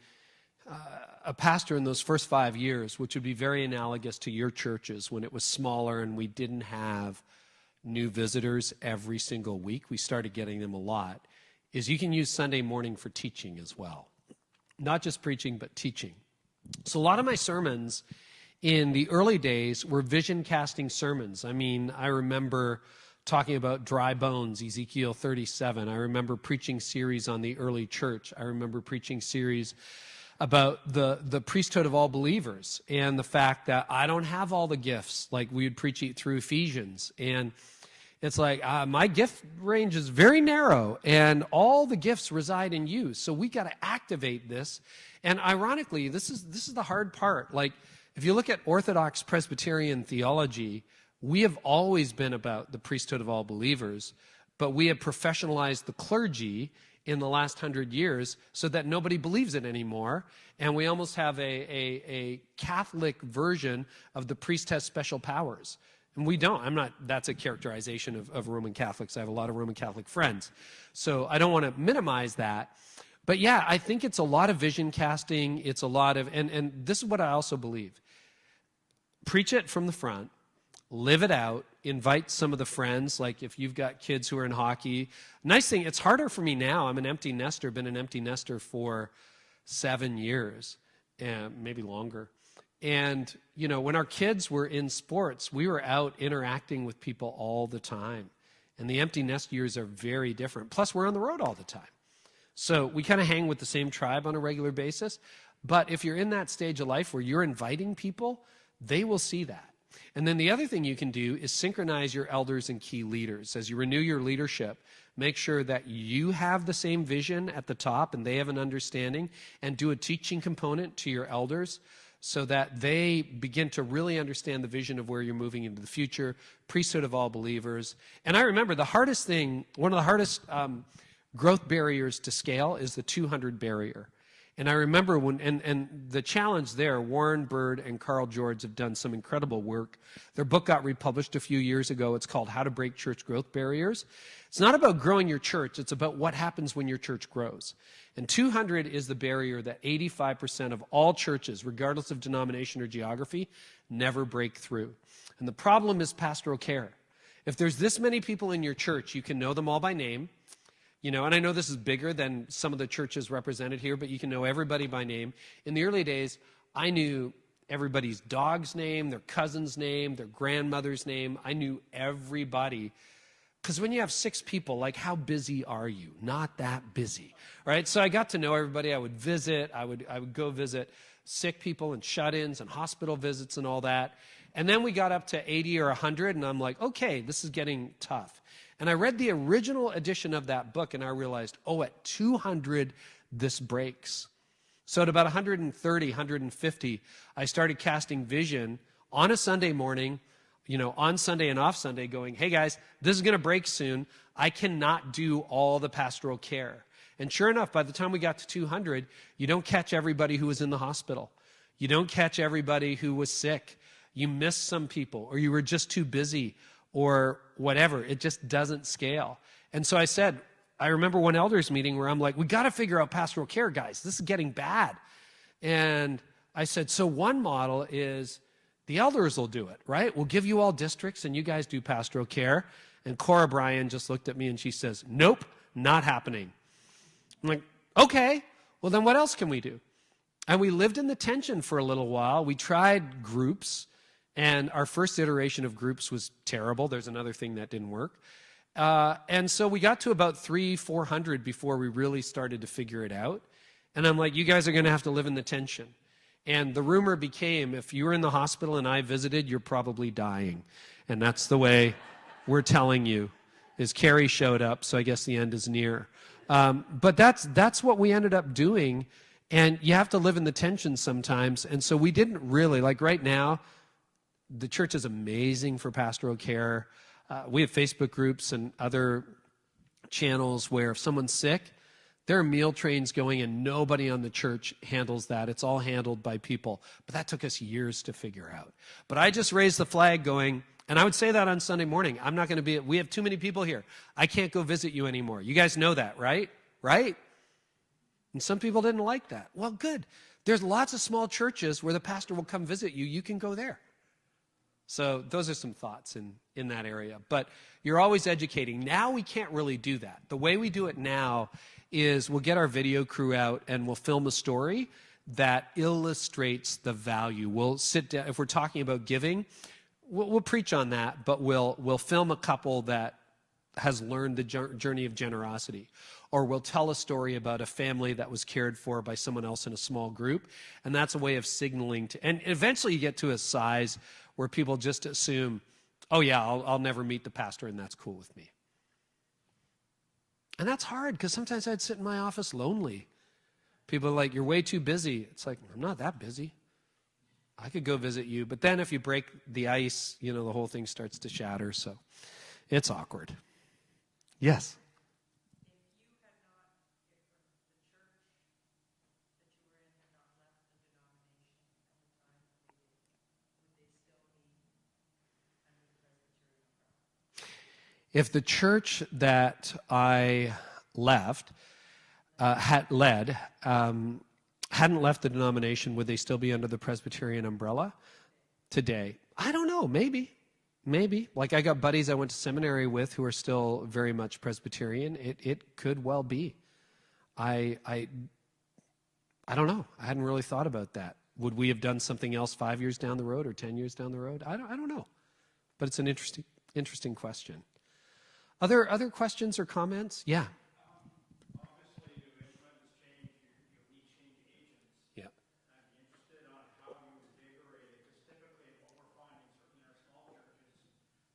a pastor in those first 5 years, which would be very analogous to your churches when it was smaller and we didn't have new visitors every single week, we started getting them a lot, is you can use Sunday morning for teaching as well. Not just preaching, but teaching. So a lot of my sermons in the early days were vision casting sermons. I remember talking about dry bones, Ezekiel 37. I remember preaching series on the early church. I remember preaching series about the priesthood of all believers and the fact that I don't have all the gifts, like we would preach it through Ephesians. And It's like, my gift range is very narrow, and all the gifts reside in you. So we got to activate this. And ironically, this is the hard part. Like, if you look at Orthodox Presbyterian theology, we have always been about the priesthood of all believers, but we have professionalized the clergy in the last 100 years so that nobody believes it anymore. And we almost have a Catholic version of the priest has special powers. And we don't. That's a characterization of Roman Catholics. I have a lot of Roman Catholic friends. So I don't want to minimize that. But yeah, I think it's a lot of vision casting. It's a lot of, and this is what I also believe. Preach it from the front, live it out, invite some of the friends, like if you've got kids who are in hockey. Nice thing, it's harder for me now. I'm an empty nester, been an empty nester for 7 years, and maybe longer. And, you know, when our kids were in sports, we were out interacting with people all the time. And the empty nest years are very different. Plus, we're on the road all the time. So we kind of hang with the same tribe on a regular basis. But if you're in that stage of life where you're inviting people, they will see that. And then the other thing you can do is synchronize your elders and key leaders. As you renew your leadership, make sure that you have the same vision at the top and they have an understanding, and do a teaching component to your elders so that they begin to really understand the vision of where you're moving into the future, priesthood of all believers. And I remember the hardest thing, one of the hardest growth barriers to scale is the 200 barrier. And I remember when, and the challenge there, Warren Bird and Carl George have done some incredible work. Their book got republished a few years ago. It's called How to Break Church Growth Barriers. It's not about growing your church. It's about what happens when your church grows. And 200 is the barrier that 85% of all churches, regardless of denomination or geography, never break through. And the problem is pastoral care. If there's this many people in your church, you can know them all by name. You know, and I know this is bigger than some of the churches represented here, but you can know everybody by name. In the early days, I knew everybody's dog's name, their cousin's name, their grandmother's name. I knew everybody. Because when you have 6 people, like, how busy are you? Not that busy, right? So I got to know everybody. I would visit. I would go visit sick people and shut-ins and hospital visits and all that. And then we got up to 80 or 100, and I'm like, okay, this is getting tough. And I read the original edition of that book, and I realized, at 200, this breaks. So at about 130, 150, I started casting vision on a Sunday morning, you know, on Sunday and off Sunday, going, hey guys, this is going to break soon. I cannot do all the pastoral care. And sure enough, by the time we got to 200, you don't catch everybody who was in the hospital. You don't catch everybody who was sick. You miss some people, or you were just too busy, or whatever. It just doesn't scale. And so I said, I remember one elders meeting where I'm like, we got to figure out pastoral care, guys. This is getting bad. And I said, so one model is the elders will do it, right? We'll give you all districts and you guys do pastoral care. And Cora Bryan just looked at me and she says, nope, not happening. I'm like, okay, well then what else can we do? And we lived in the tension for a little while. We tried groups. And our first iteration of groups was terrible. There's another thing that didn't work. And so we got to about 300-400 before we really started to figure it out. And I'm like, you guys are going to have to live in the tension. And the rumor became, if you were in the hospital and I visited, you're probably dying. And that's the way we're telling you, is Cary showed up, so I guess the end is near. But that's what we ended up doing. And you have to live in the tension sometimes. And so we didn't really, like right now, the church is amazing for pastoral care. We have Facebook groups and other channels where if someone's sick, there are meal trains going and nobody on the church handles that. It's all handled by people. But that took us years to figure out. But I just raised the flag going, and I would say that on Sunday morning. I'm not going to be, we have too many people here. I can't go visit you anymore. You guys know that, right? Right? And some people didn't like that. Well, good. There's lots of small churches where the pastor will come visit you. You can go there. So those are some thoughts in that area. But you're always educating. Now we can't really do that. The way we do it now is we'll get our video crew out and we'll film a story that illustrates the value. We'll sit down. If we're talking about giving, we'll preach on that, but we'll film a couple that has learned the journey of generosity. Or we'll tell a story about a family that was cared for by someone else in a small group. And that's a way of signaling to, and eventually you get to a size where people just assume, Oh yeah, I'll never meet the pastor, and that's cool with me. And that's hard, because sometimes I'd sit in my office lonely. People are like, you're way too busy. It's like, I'm not that busy. I could go visit you. But then if you break the ice, the whole thing starts to shatter. So it's awkward. Yes? If the church that I left hadn't left the denomination, would they still be under the Presbyterian umbrella today? I don't know. Maybe. Like, I got buddies I went to seminary with who are still very much Presbyterian. It could well be. I don't know. I hadn't really thought about that. Would we have done something else 5 years down the road or 10 years down the road? I don't know. But it's an interesting question. Other questions or comments? Yeah.
Obviously, the implements change, you need change agents.
Yeah.
I'd be interested on how you invigorate it, because typically what we're finding, certainly in our small churches,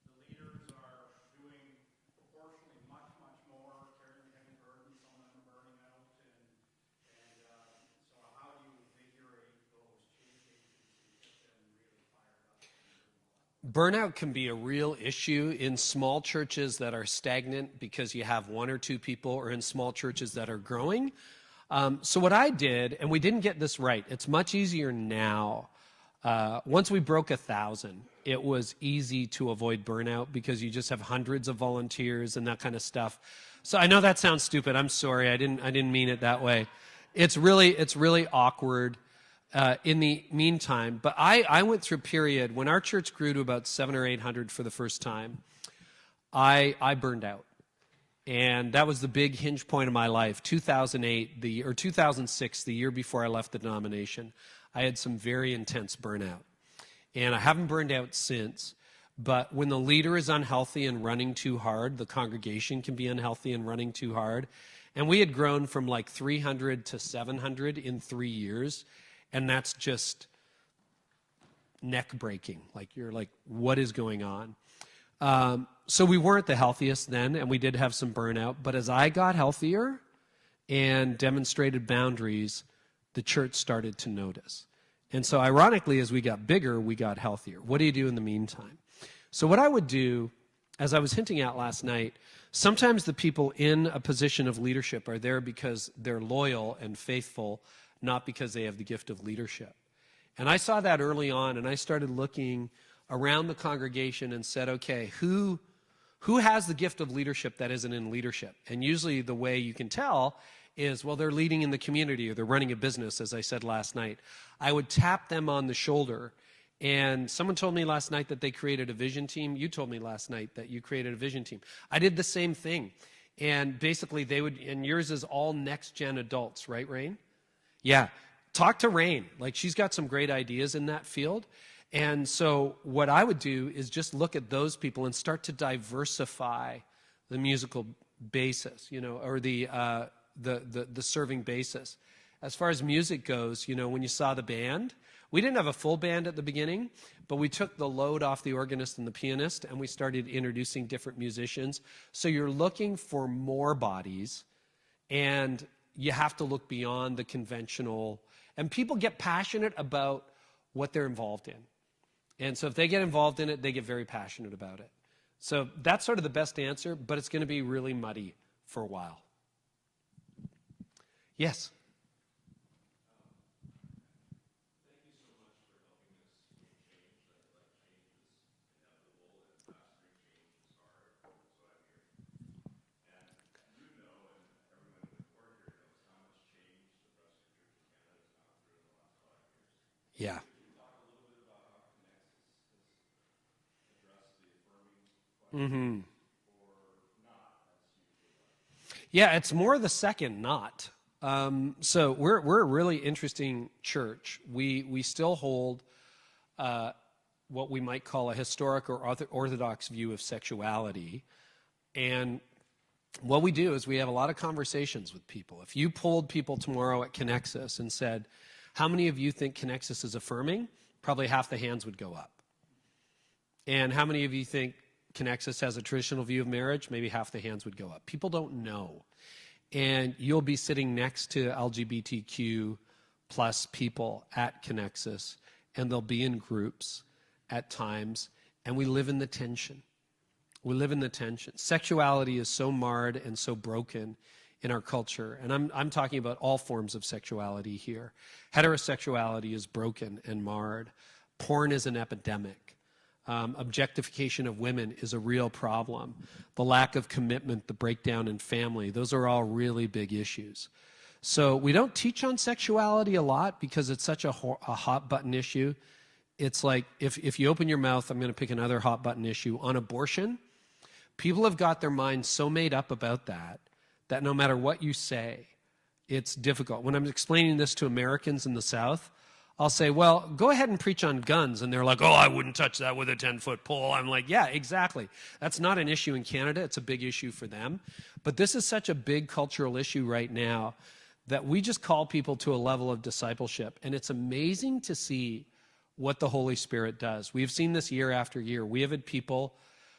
the leaders are doing proportionally much, much more, carrying the heavy burden, some of them are burning out, and so how do you invigorate those change agents and get them really fired up?
Burnout can be a real issue in small churches that are stagnant because you have one or two people, or in small churches that are growing. So what I did, and we didn't get this right, it's much easier now. Once we broke 1,000, it was easy to avoid burnout because you just have hundreds of volunteers and that kind of stuff. So I know that sounds stupid. I'm sorry. I didn't mean it that way. It's really awkward. In the meantime, but I went through a period when our church grew to about 700 or 800 for the first time. I burned out, and that was the big hinge point of my life. 2008, or 2006, the year before I left the denomination, I had some very intense burnout, and I haven't burned out since. But when the leader is unhealthy and running too hard, the congregation can be unhealthy and running too hard. And we had grown from like 300 to 700 in 3 years. And that's just neck-breaking. Like, you're like, what is going on? So we weren't the healthiest then, and we did have some burnout. But as I got healthier and demonstrated boundaries, the church started to notice. And so ironically, as we got bigger, we got healthier. What do you do in the meantime? So what I would do, as I was hinting at last night, sometimes the people in a position of leadership are there because they're loyal and faithful, not because they have the gift of leadership. And I saw that early on, and I started looking around the congregation and said, okay, who has the gift of leadership that isn't in leadership? And usually the way you can tell is, well, they're leading in the community, or they're running a business, as I said last night. I would tap them on the shoulder, and someone told me last night that they created a vision team. You told me last night that you created a vision team. I did the same thing. And basically and yours is all next-gen adults, right, Rain? Yeah, talk to Rain. Like, she's got some great ideas in that field. And so what I would do is just look at those people and start to diversify the musical basis, or the serving basis. As far as music goes, when you saw the band, we didn't have a full band at the beginning, but we took the load off the organist and the pianist, and we started introducing different musicians. So you're looking for more bodies, and you have to look beyond the conventional, and people get passionate about what they're involved in. And so if they get involved in it, they get very passionate about it. So that's sort of the best answer, but it's going to be really muddy for a while. Yes? Yeah. Mm-hmm. Yeah, it's more the second, not. So we're a really interesting church. We still hold what we might call a historic or orthodox view of sexuality. And what we do is we have a lot of conversations with people. If you polled people tomorrow at Connexus and said, how many of you think Connexus is affirming? Probably half the hands would go up. And how many of you think Connexus has a traditional view of marriage? Maybe half the hands would go up. People don't know. And you'll be sitting next to LGBTQ plus people at Connexus, and they'll be in groups at times, and we live in the tension. We live in the tension. Sexuality is so marred and so broken in our culture, and I'm talking about all forms of sexuality here. Heterosexuality is broken and marred. Porn is an epidemic. Objectification of women is a real problem. The lack of commitment, the breakdown in family, those are all really big issues. So we don't teach on sexuality a lot because it's such a hot button issue. It's like if you open your mouth, I'm going to pick another hot button issue on abortion. People have got their minds so made up about that no matter what you say, it's difficult. When I'm explaining this to Americans in the South, I'll say, well, go ahead and preach on guns. And they're like, oh, I wouldn't touch that with a 10-foot pole. I'm like, yeah, exactly. That's not an issue in Canada. It's a big issue for them. But this is such a big cultural issue right now that we just call people to a level of discipleship. And it's amazing to see what the Holy Spirit does. We've seen this year after year. We have had people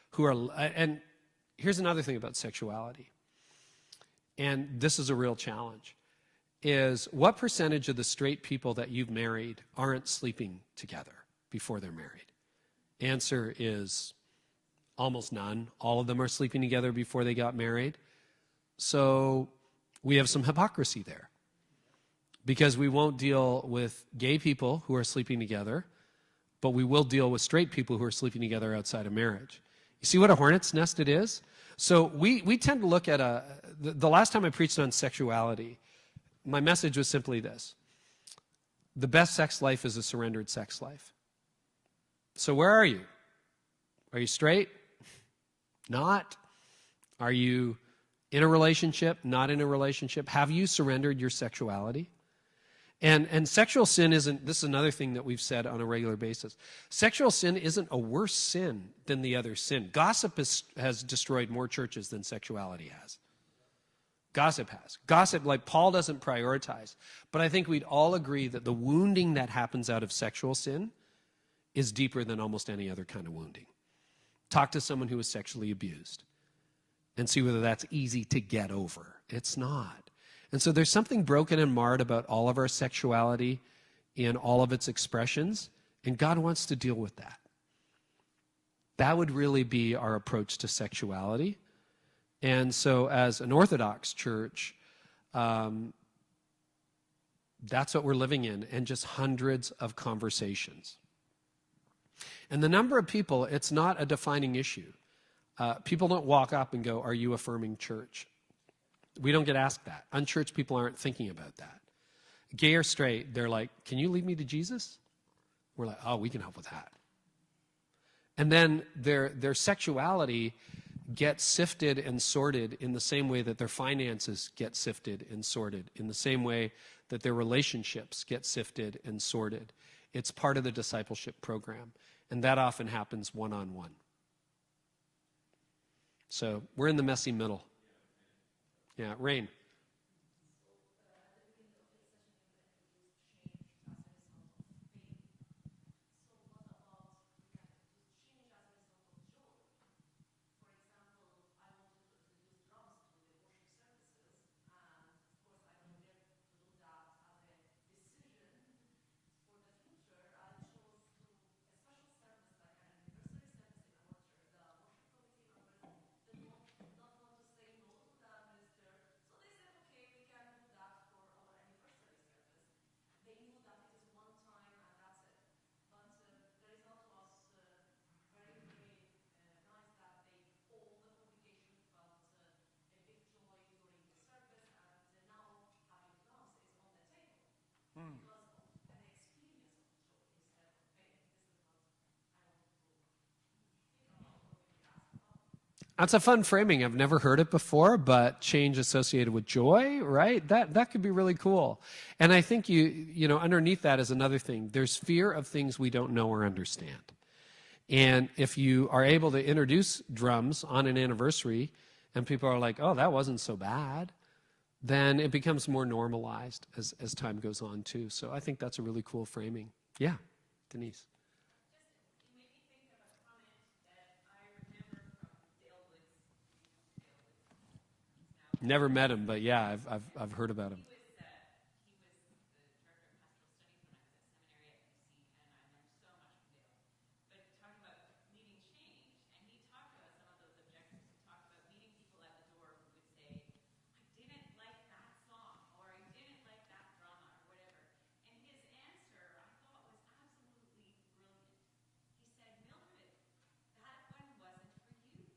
who are, and here's another thing about sexuality. And this is a real challenge, is what percentage of the straight people that you've married aren't sleeping together before they're married? Answer is almost none. All of them are sleeping together before they got married. So we have some hypocrisy there because we won't deal with gay people who are sleeping together, but we will deal with straight people who are sleeping together outside of marriage. You see what a hornet's nest it is? So we tend to look at the last time I preached on sexuality, my message was simply this: the best sex life is a surrendered sex life. So where are you? Are you straight? Not? Are you in a relationship? Not in a relationship? Have you surrendered your sexuality? And sexual sin isn't, this is another thing that we've said on a regular basis. Sexual sin isn't a worse sin than the other sin. Gossip has destroyed more churches than sexuality has. Gossip has. Gossip, like Paul doesn't prioritize. But I think we'd all agree that the wounding that happens out of sexual sin is deeper than almost any other kind of wounding. Talk to someone who was sexually abused and see whether that's easy to get over. It's not. And so there's something broken and marred about all of our sexuality in all of its expressions, and God wants to deal with that. That would really be our approach to sexuality. And so as an Orthodox church, that's what we're living in, and just hundreds of conversations. And the number of people, it's not a defining issue. People don't walk up and go, are you affirming church? We don't get asked that. Unchurched people aren't thinking about that. Gay or straight, they're like, can you lead me to Jesus? We're like, oh, we can help with that. And then their sexuality gets sifted and sorted in the same way that their finances get sifted and sorted, in the same way that their relationships get sifted and sorted. It's part of the discipleship program, and that often happens one-on-one. So we're in the messy middle. Yeah, Rain. That's a fun framing. I've never heard it before, but change associated with joy, right? That could be really cool. And I think you know, underneath that is another thing. There's fear of things we don't know or understand. And if you are able to introduce drums on an anniversary and people are like, oh, that wasn't so bad, then it becomes more normalized as time goes on too. So I think that's a really cool framing. Yeah, Denise.
Just made me think of a comment
Never met him, but yeah, I've heard about him.
He was the director of pastoral studies when I was at seminary at UC, and I learned so much from Dale. But talking about leading change, and he talked about some of those objectives. He talked about meeting people at the door who would say, I didn't like that song, or I didn't like that drama, or whatever. And his answer, I thought, was absolutely brilliant. He said, Mildred, that one wasn't for you.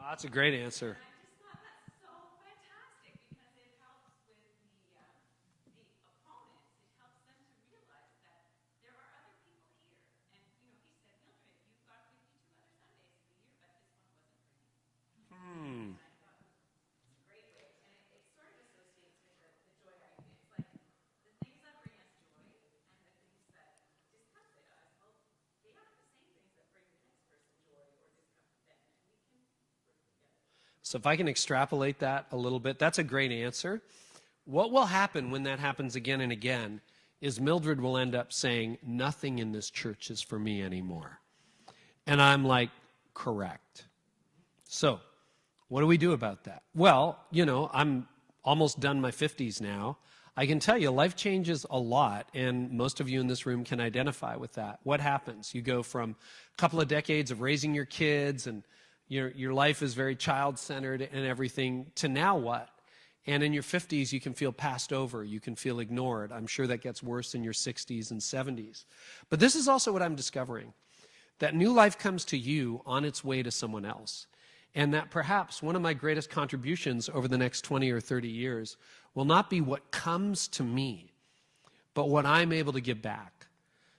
Oh, that's a great answer.
I just thought that's so fantastic because it helps with the opponents. It helps them to realize that there are other people here. And, he said, Mildred, you've got 52 other Sundays of the year, but this one wasn't for you. And I thought it's a great way. And it sort of associates with the joy idea. It's like the things that bring us joy and the things that discomfit us, well, they aren't the same things that bring the next person joy or discomfort them. And we can work together.
So if I can extrapolate that a little bit, that's a great answer. What will happen when that happens again and again is Mildred will end up saying, nothing in this church is for me anymore. And I'm like, correct. So what do we do about that? Well, I'm almost done my 50s now. I can tell you life changes a lot, and most of you in this room can identify with that. What happens? You go from a couple of decades of raising your kids and your life is very child-centered and everything, to now what? And in your 50s, you can feel passed over. You can feel ignored. I'm sure that gets worse in your 60s and 70s. But this is also what I'm discovering, that new life comes to you on its way to someone else. And that perhaps one of my greatest contributions over the next 20 or 30 years will not be what comes to me, but what I'm able to give back.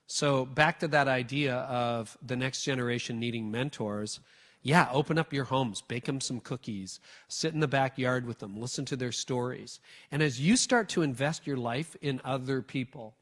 So back to that idea of the next generation needing mentors. Yeah, open up your homes, bake them some cookies, sit in the backyard with them, listen to their stories. And as you start to invest your life in other people,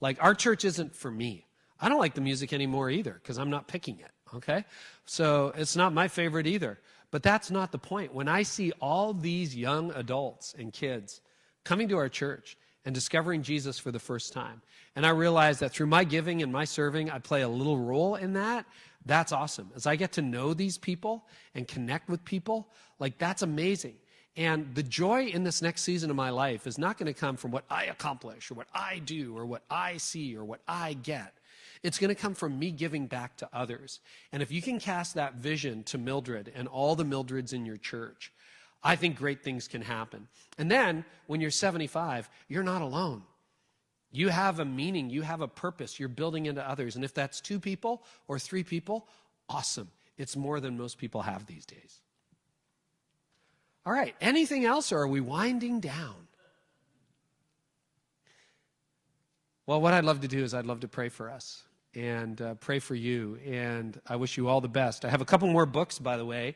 like our church isn't for me. I don't like the music anymore either because I'm not picking it, okay? So it's not my favorite either. But that's not the point. When I see all these young adults and kids coming to our church and discovering Jesus for the first time, and I realize that through my giving and my serving, I play a little role in that, that's awesome. As I get to know these people and connect with people, like that's amazing. And the joy in this next season of my life is not going to come from what I accomplish or what I do or what I see or what I get. It's going to come from me giving back to others. And if you can cast that vision to Mildred and all the Mildreds in your church, I think great things can happen. And then when you're 75, you're not alone. You have a meaning, you have a purpose, you're building into others. And if that's 2 people or 3 people, awesome. It's more than most people have these days. All right, anything else, or are we winding down? Well, what I'd love to do is I'd love to pray for us and pray for you. And I wish you all the best. I have a couple more books, by the way.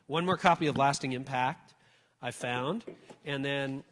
One more copy of Lasting Impact I found. And then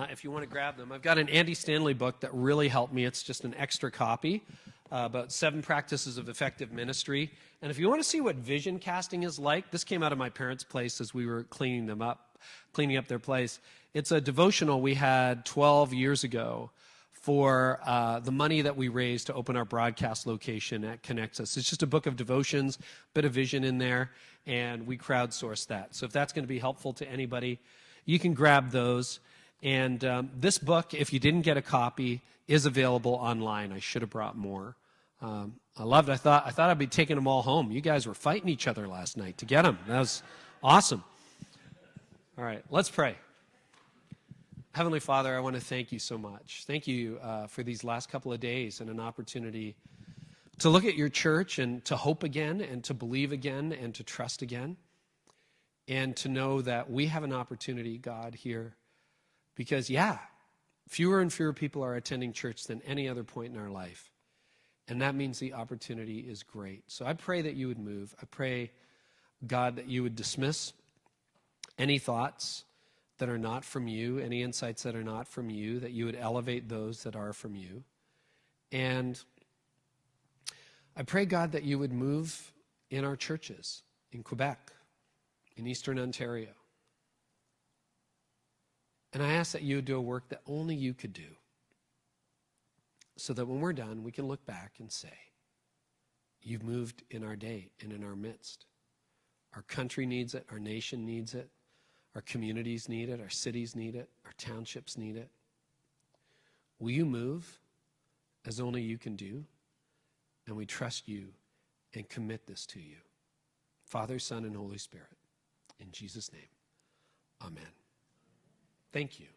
if you want to grab them, I've got an Andy Stanley book that really helped me. It's just an extra copy about 7 practices of effective ministry. And if you want to see what vision casting is like, this came out of my parents' place as we were cleaning up their place. It's a devotional we had 12 years ago for the money that we raised to open our broadcast location at Connects Us. It's just a book of devotions, bit of vision in there, and we crowdsourced that. So if that's going to be helpful to anybody, you can grab those. And this book, if you didn't get a copy, is available online. I should have brought more. I loved it. I thought I'd be taking them all home. You guys were fighting each other last night to get them. That was awesome. All right, let's pray. Heavenly Father, I want to thank you so much. Thank you for these last couple of days and an opportunity to look at your church and to hope again and to believe again and to trust again and to know that we have an opportunity, God, here. Because, yeah, fewer and fewer people are attending church than any other point in our life. And that means the opportunity is great. So I pray that you would move. I pray, God, that you would dismiss any thoughts that are not from you, any insights that are not from you, that you would elevate those that are from you. And I pray, God, that you would move in our churches, in Quebec, in Eastern Ontario. And I ask that you would do a work that only you could do, so that when we're done, we can look back and say, you've moved in our day and in our midst. Our country needs it. Our nation needs it. Our communities need it. Our cities need it. Our townships need it. Will you move as only you can do? And we trust you and commit this to you. Father, Son, and Holy Spirit. In Jesus' name, amen. Thank you.